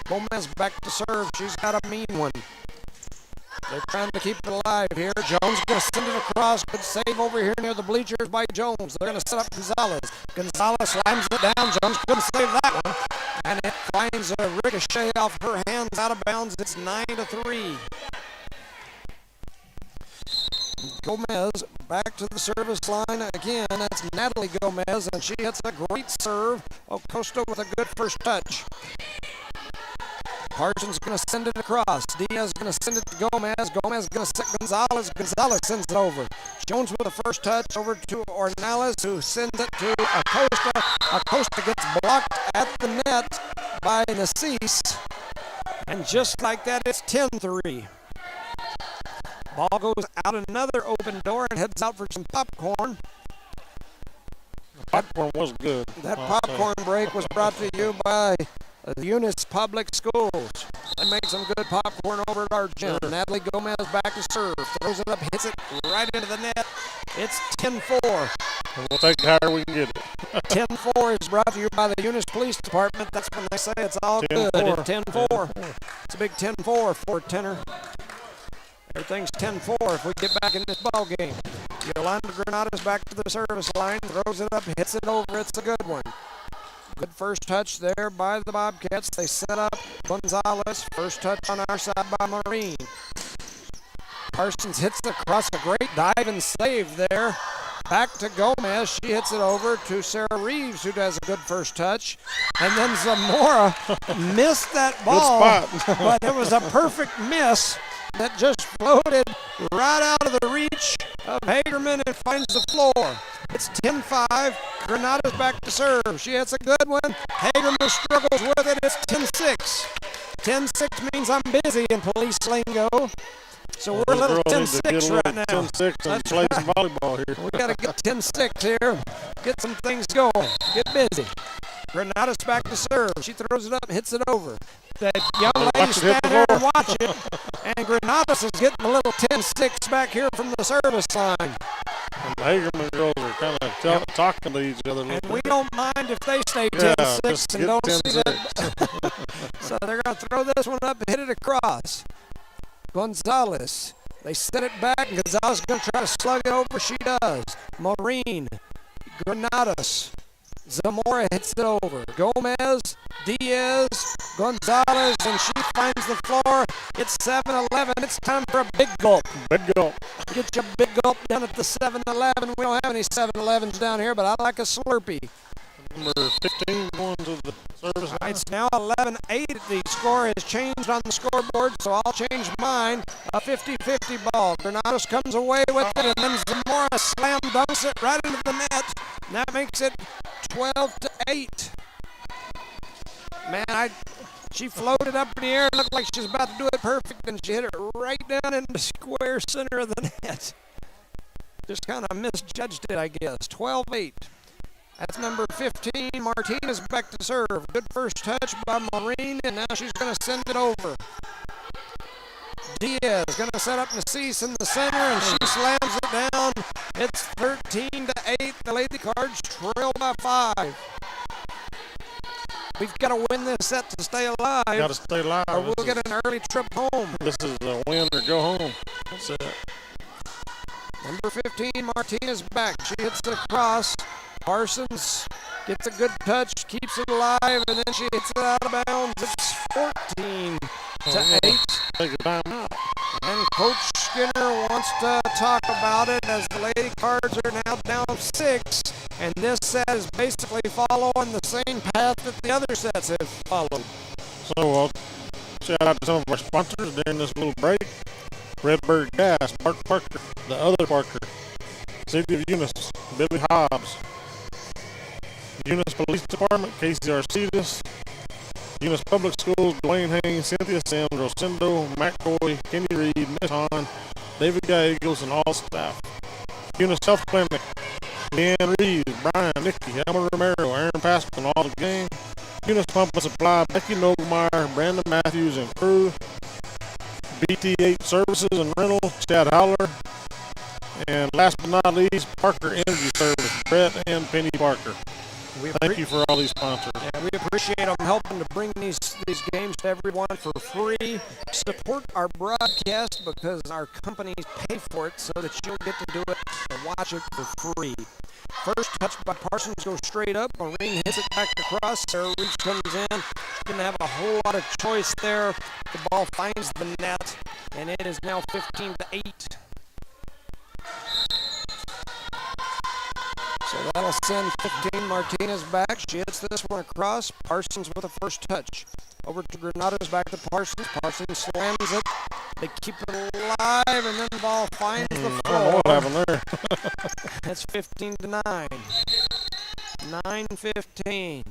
Gomez back to serve. She's got a mean one. They're trying to keep it alive here. Jones going to send it across. Good save over here near the bleachers by Jones. They're going to set up Gonzalez. Gonzalez slams it down. Jones couldn't save that one. And it finds a ricochet off her hands out of bounds. It's 9-3. Gomez back to the service line again. That's Natalie Gomez, and she hits a great serve. Acosta with a good first touch. Parsons going to send it across. Diaz going to send it to Gomez. Gomez going to set Gonzalez. Gonzalez sends it over. Jones with a first touch over to Ornelas, who sends it to Acosta. Acosta gets blocked at the net by Eunice. And just like that, it's 10-3. Ball goes out another open door and heads out for some popcorn. The popcorn was good. That popcorn break was brought to you by the Eunice Public Schools. They make some good popcorn over at our gym. Natalie Gomez back to serve. Throws it up, hits it right into the net. It's 10-4. We'll take it higher we can get it. 10-4 is brought to you by the Eunice Police Department. That's when they say it's all good. It's 10-4. It's a big 10-4 for Tenor. Everything's 10-4 if we get back in this ball game. Yolanda Granada's back to the service line, throws it up, hits it over. It's a good one. Good first touch there by the Bobcats. They set up Gonzalez. First touch on our side by Marine. Parsons hits across, a great dive and save there. Back to Gomez. She hits it over to Sarah Reeves, who does a good first touch. And then Zamora missed that ball, but it was a perfect miss that just floated right out of the reach of Hagerman and finds the floor. It's 10-5. Granada's back to serve. She hits a good one. Hagerman struggles with it. It's 10-6. 10-6 means I'm busy in police lingo. So we're a little 10-6 right now. 10-6 and play some volleyball here. We got to get 10-6 here. Get some things going. Get busy. Granada's back to serve. She throws it up and hits it over. That young lady stand there and watch it. And Granadas is getting a little 10-6 back here from the service line. And the Hagerman girls are kind of talking to each other a little bit. And we don't mind if they stay 10-6 and don't see that. So they're going to throw this one up and hit it across. Gonzalez. They set it back, and Gonzalez is going to try to slug it over. She does. Maureen. Granadas. Zamora hits it over. Gomez, Diaz, Gonzalez, and she finds the floor. It's 7-11. It's time for a big gulp. Big gulp. Get your big gulp down at the 7-11. We don't have any 7-11s down here, but I like a Slurpee. Number 15 going to the service line. It's now 11-8. The score has changed on the scoreboard, so I'll change mine. A 50-50 ball. Granados comes away with it, and then Zamora slam dunks it right into the net. And that makes it 12-8. Man, she floated up in the air and looked like she was about to do it perfect, and she hit it right down in the square center of the net. Just kind of misjudged it, I guess. 12-8. That's number 15. Martinez back to serve. Good first touch by Maureen, and now she's going to send it over. Diaz going to set up Nacis in the center, and she slams it down. It's 13-8. The Lady Cards trail by 5. We've got to win this set to stay alive. Got to stay alive. Or we'll get an early trip home. This is a win or go home. That's it. Number 15, Martinez back. She hits it across. Parsons gets a good touch, keeps it alive, and then she hits it out of bounds. It's 14-8. Take a timeout. And Coach Skinner wants to talk about it as the Lady Cards are now down 6. And this set is basically following the same path that the other sets have followed. So I'll shout out to some of our sponsors during this little break. Redbird Gas, Mark Parker, the other Parker, City of Eunice, Billy Hobbs, Eunice Police Department, Casey Arcides, Eunice Public Schools, Dwayne Haynes, Cynthia Sims, Rosendo, McCoy, Kenny Reed, Miss Hahn, David Gallegos, and all staff. Eunice Health Clinic, Leanne Reeves, Brian, Nikki, Elmer Romero, Aaron Pascal, and all the gang. Eunice Pump and Supply, Becky Nogemeyer, Brandon Matthews, and crew. BT8 Services and Rental, Chad Howler. And last but not least, Parker Energy Service, Brett and Penny Parker. Thank you for all these sponsors. Yeah, we appreciate them helping to bring these games to everyone for free. Support our broadcast because our companies pay for it so that you'll get to do it and watch it for free. First touch by Parsons goes straight up. Maureen hits it back across. Sarah Reach comes in. She didn't have a whole lot of choice there. The ball finds the net, and it is now 15-8. So that'll send 15 Martinez back. She hits this one across. Parsons with a first touch. Over to Granados, back to Parsons. Parsons slams it. They keep it alive, and then the ball finds the floor. I don't know what happened there. That's 15-9. 9-15.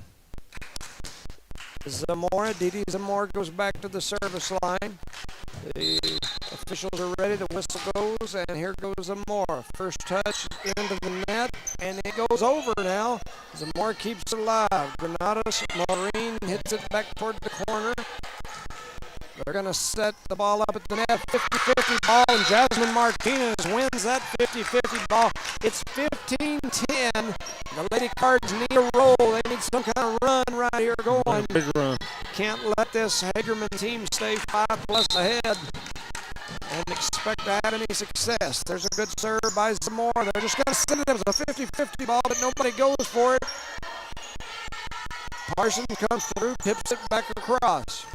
Zamora, Didi Zamora goes back to the service line. The officials are ready. The whistle goes, and here goes Zamora. First touch into the net, and it goes over now. Zamora keeps it alive. Granados, Maureen hits it back toward the corner. They're going to set the ball up at the net. 50-50 ball, and Jasmine Martinez wins that 50-50 ball. It's 15-10. The Lady Cards need a roll. They need some kind of run right here going. Big run. Can't let this Hagerman team stay 5+ ahead and expect to have any success. There's a good serve by Zamora. They're just going to send it up as a 50-50 ball, but nobody goes for it. Parsons comes through, tips it back across.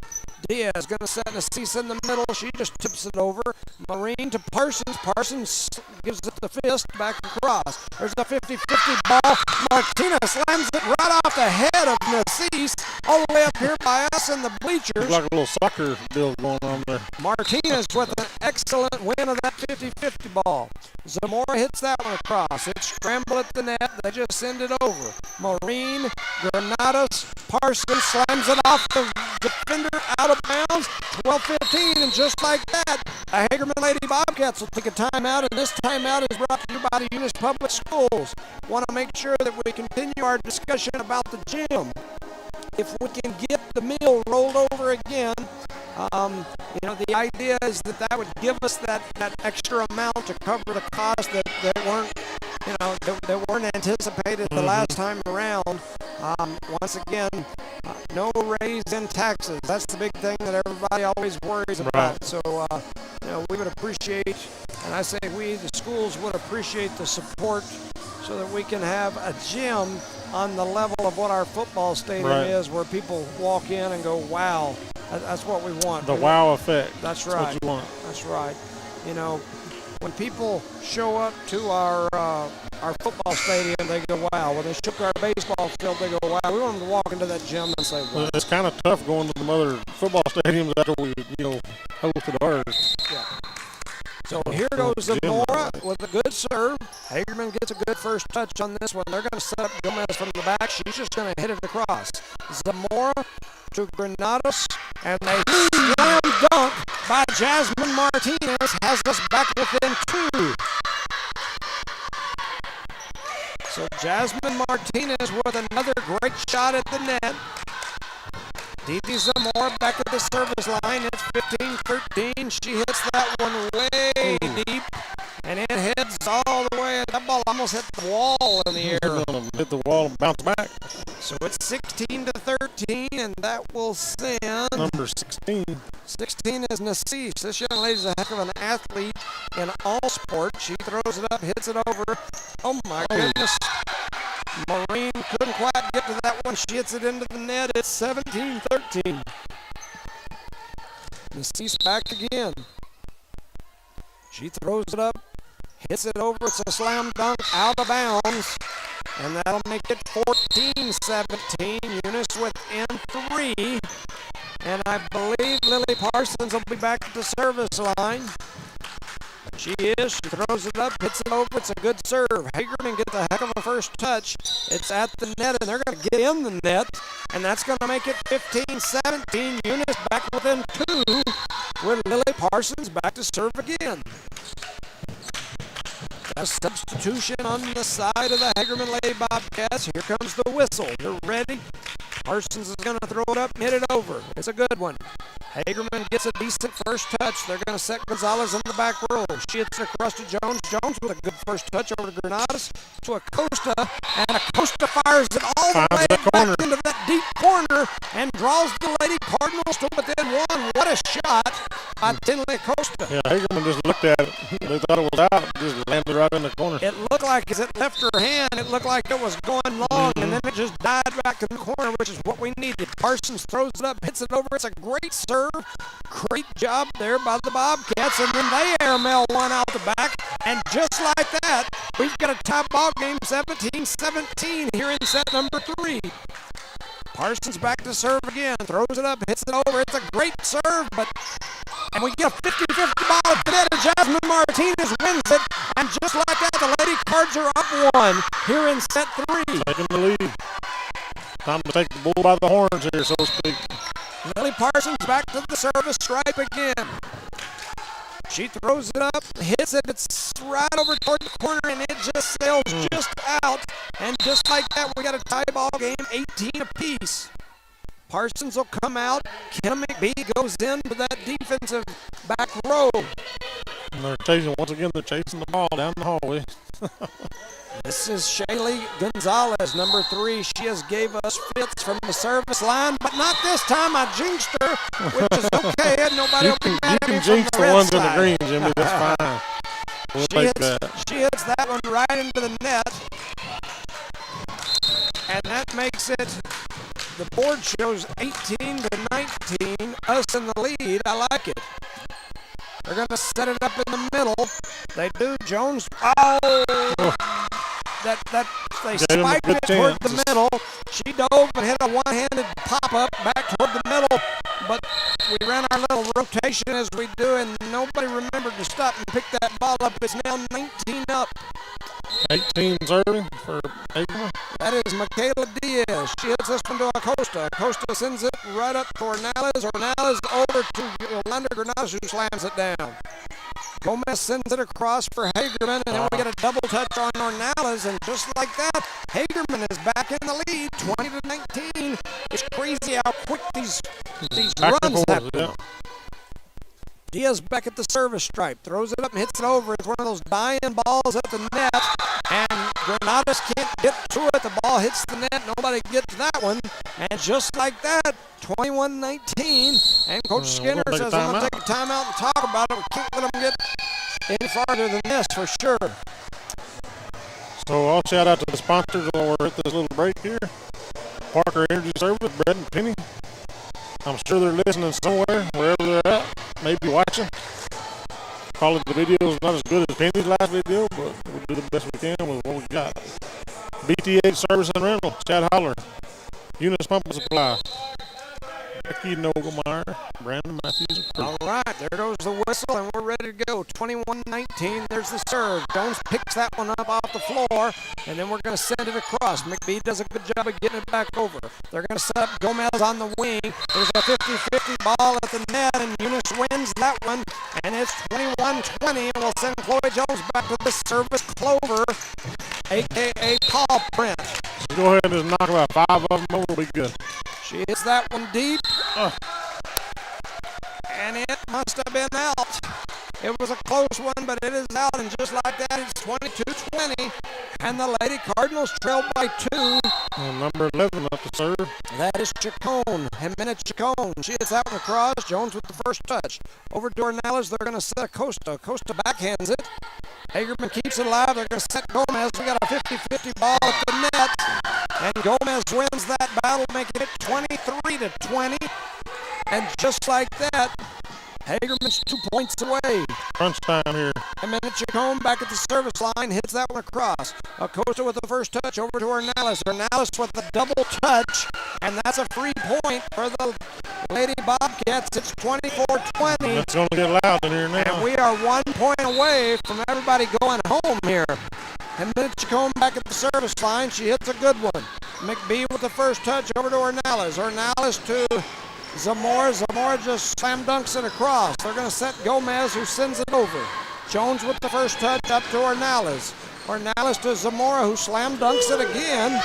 Diaz going to set Eunice in the middle. She just tips it over. Maureen to Parsons. Parsons gives it the fist back across. There's a 50-50 ball. Martinez slams it right off the head of Eunice all the way up here by us in the bleachers. Looks like a little soccer deal going on there. Martinez with an excellent win of that 50-50 ball. Zamora hits that one across. It's scrambled at the net. They just send it over. Maureen, Granados, Parsons slams it off the defender out of bounds. 12-15, and just like that, the Hagerman Lady Bobcats will take a timeout, and this timeout is brought to you by the Eunice Public Schools. Want to make sure that we continue our discussion about the gym. If we can get the meal rolled over again, the idea is that would give us that extra amount to cover the costs that weren't anticipated the last time around. Once again, no raise in taxes. That's the big thing that everybody always worries about. Right. So, we would appreciate, and I say we, the schools, would appreciate the support so that we can have a gym on the level of what our football stadium is, where people walk in and go, wow, that's what we want. The wow effect. That's right. What you want. That's right. When people show up to our football stadium, they go, wow. When they show up to our baseball field, they go, wow. We want them to walk into that gym and say, wow. It's kind of tough going to the other football stadiums after we, hosted ours. Yeah. So here goes Zamora with a good serve. Hagerman gets a good first touch on this one. They're going to set up Gomez from the back. She's just going to hit it across. Zamora to Granados, and they slam dunk by Jasmine Martinez has us back within 2. So Jasmine Martinez with another great shot at the net. Didi Zamora back at the service line. It's 15-13. She hits that one way deep, and it heads all the way. That ball almost hit the wall in the air. Hit the wall and bounce back. So it's 16-13, and that will send. Number 16. 16 is Eunice. This young lady's a heck of an athlete in all sports. She throws it up, hits it over. Oh my goodness. Maureen couldn't quite get to that one. She hits it into the net. It's 17-13. Eunice back again. She throws it up, hits it over. It's a slam dunk out of bounds. And that'll make it 14-17. Eunice within 3. And I believe Lily Parsons will be back at the service line. She is. She throws it up, hits it over. It's a good serve. Hagerman gets a heck of a first touch. It's at the net, and they're going to get in the net, and that's going to make it 15-17. Eunice back within 2 with Lily Parsons back to serve again. A substitution on the side of the Hagerman Lady Bobcats. Here comes the whistle. They're ready. Parsons is going to throw it up and hit it over. It's a good one. Hagerman gets a decent first touch. They're going to set Gonzalez in the back row. She hits it across to Jones. Jones with a good first touch over to Granados to Acosta. And Acosta fires it all the way back into that deep corner and draws the Lady Cardinals to within 1. What a shot by Tinley Acosta. Yeah, Hagerman just looked at it. They thought it was out. Just landed right in the corner. It looked like as it left her hand, it looked like it was going long, and then it just died back in the corner, which is what we needed. Parsons throws it up, hits it over. It's a great serve. Great job there by the Bobcats, and then they airmail one out the back, and just like that, we've got a tie ball game 17-17 here in set number 3. Parsons back to serve again, throws it up, hits it over. It's a great serve, and we get a 50-50 ball at the net, and Jasmine Martinez wins it, and just like that, the Lady Cards are up 1 here in set 3. Taking the lead. Time to take the bull by the horns here, so to speak. Lily Parsons back to the service stripe again. She throws it up, hits it, it's right over toward the corner, and it just sails just out. And just like that, we got a tie ball game, 18 apiece. Parsons will come out. Kim McBee goes in with that defensive back row. And they're chasing, once again, they're chasing the ball down the hallway. This is Shaylee Gonzalez, number 3. She has gave us fits from the service line, but not this time. I jinxed her, which is okay. Nobody will be mad at me. You can jinx the ones in the green, Jimmy. That's fine. We'll take that. She hits that one right into the net, and that makes it, the board shows 18-19, us in the lead. I like it. They're going to set it up in the middle. They do. Jones. Oh! They spiked it toward the middle. She dove and hit a one-handed pop-up back toward the middle. But we ran our little rotation as we do, and nobody remembered to stop and pick that ball up. It's now 19 up. 18 serving for Hagerman. That is Michaela Diaz. She hits this one to Acosta. Acosta sends it right up to Ornales. Ornales over to Yolanda Granados, who slams it down. Gomez sends it across for Hagerman, and then we get a double touch on Ornales, and just like that, Hagerman is back in the lead, 20-19. It's crazy how quick these runs happen. Yeah. Diaz back at the service stripe, throws it up and hits it over. It's one of those dying balls at the net, and Granados can't get to it. The ball hits the net. Nobody gets that one. And just like that, 21-19. And Coach Skinner says, I'm going to take a timeout and talk about it. We can't let them get any farther than this for sure. So I'll shout out to the sponsors while we're at this little break here. Parker Energy Service, Brett and Penny. I'm sure they're listening somewhere, wherever they're at, maybe watching. Probably the video is not as good as Penny's last video, but we'll do the best we can with what we got. BTH Service and Rental, Chad Holler, Eunice Pump and Supply, Becky Nogelmeyer, Brandon Matthews. All right, there goes the whistle, and we're ready to go. 21-19, there's the serve. Jones picks that one up off the floor, and then we're going to send it across. McBee does a good job of getting it back over. They're going to set up Gomez on the wing. There's a 50-50 ball at the net, and Eunice wins that one, and it's 21-20, and we'll send Chloe Jones back to the service Clover, a.k.a. Paw Print. Go ahead and just knock about 5 of them over, we'll be good. She hits that one deep, and it must have been out. It was a close one, but it is out, and just like that, it's 22-20, and the Lady Cardinals trail by 2. And number 11 up to serve. That is Chacon, Jimena Chacon. She hits that one across. Jones with the first touch. Over to Ornales, they're going to set Acosta. Acosta backhands it. Hagerman keeps it alive. They're going to set Gomez. We got a 50-50 ball at the net, and Gomez wins that battle, making it 23-20. And just like that, Hagerman's 2 points away. Crunch time here. And then Chacombe back at the service line, hits that one across. Acosta with the first touch over to Ornelas. Ornelas with the double touch, and that's a free point for the Lady Bobcats. It's 24-20. It's going to get loud in here now. And we are 1 point away from everybody going home here. And then Chacombe back at the service line. She hits a good one. McBee with the first touch over to Ornelas. Ornelas to Zamora. Zamora just slam dunks it across. They're going to set Gomez, who sends it over. Jones with the first touch up to Ornelas. Ornelas to Zamora, who slam dunks it again.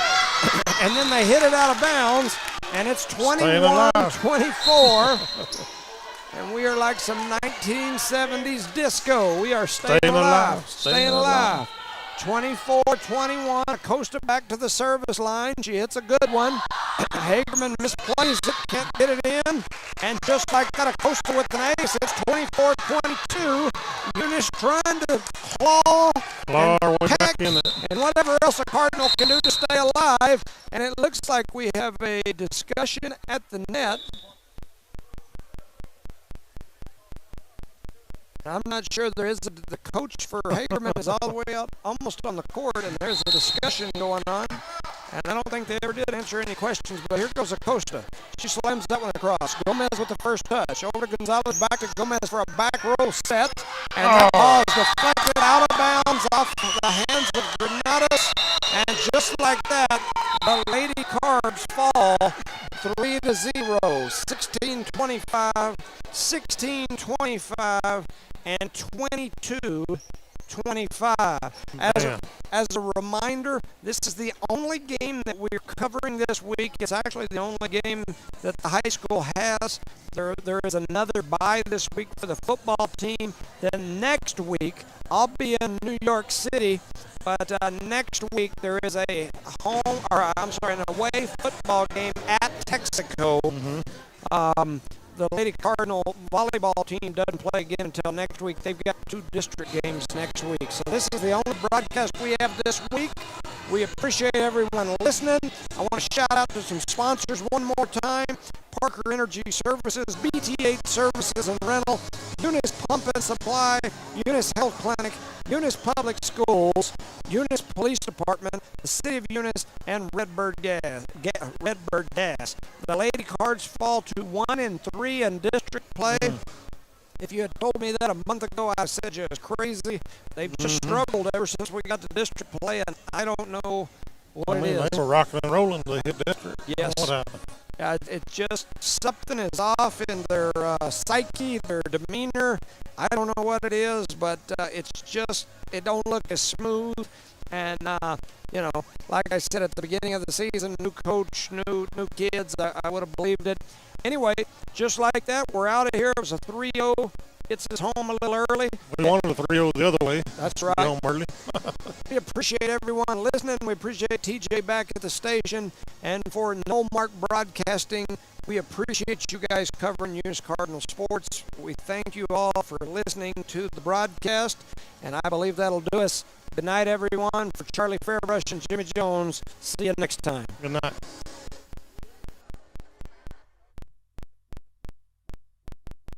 And then they hit it out of bounds. And it's 21-24. And we are like some 1970s disco. We are staying alive. Staying alive. 24-21. Acosta back to the service line. She hits a good one. Hagerman misplays it, can't get it in. And just like that, Acosta with an ace. It's 24-22. Eunice trying to claw our way and back in it. and whatever else a Cardinal can do to stay alive. And it looks like we have a discussion at the net. I'm not sure there is. The coach for Hagerman is all the way out, almost on the court, and there's a discussion going on. And I don't think they ever did answer any questions, but here goes Acosta. She slams that one across. Gomez with the first touch. Over to Gonzalez, back to Gomez for a back row set. And that ball is deflected out of bounds off the hands of Granados. And just like that, the Lady Cards fall 3-0. 16-25, 16-25, and 22-25. As a reminder, this is the only game that we're covering this week. It's actually the only game that the high school has. There is another bye this week for the football team. Then next week, I'll be in New York City. But next week there is an away football game at Texaco. The Lady Cardinal volleyball team doesn't play again until next week. They've got 2 district games next week. So this is the only broadcast we have this week. We appreciate everyone listening. I want to shout out to some sponsors one more time. Parker Energy Services, BT8 Services and Rental, Eunice Pump and Supply, Eunice Health Clinic, Eunice Public Schools, Eunice Police Department, the City of Eunice, and Redbird Gas. The Lady Cards fall to 1-3 in district play. If you had told me that a month ago, I said you was crazy. They've just struggled ever since we got to district play, and I don't know what it is. They were rocking and rolling until they hit district. Yes. What happened? It just, something is off in their psyche, their demeanor. I don't know what it is, but it's just, it don't look as smooth. And, like I said at the beginning of the season, new coach, new kids, I would have believed it. Anyway, just like that, we're out of here. It was a 3-0. Gets us home a little early. We wanted a 3-0 the other way. That's right. Get home early. We appreciate everyone listening. We appreciate TJ back at the station. And for No Mark Broadcasting, we appreciate you guys covering Eunice Cardinal sports. We thank you all for listening to the broadcast. And I believe that'll do us. Good night, everyone. For Charlie Fairbrush and Jimmy Jones, see you next time. Good night.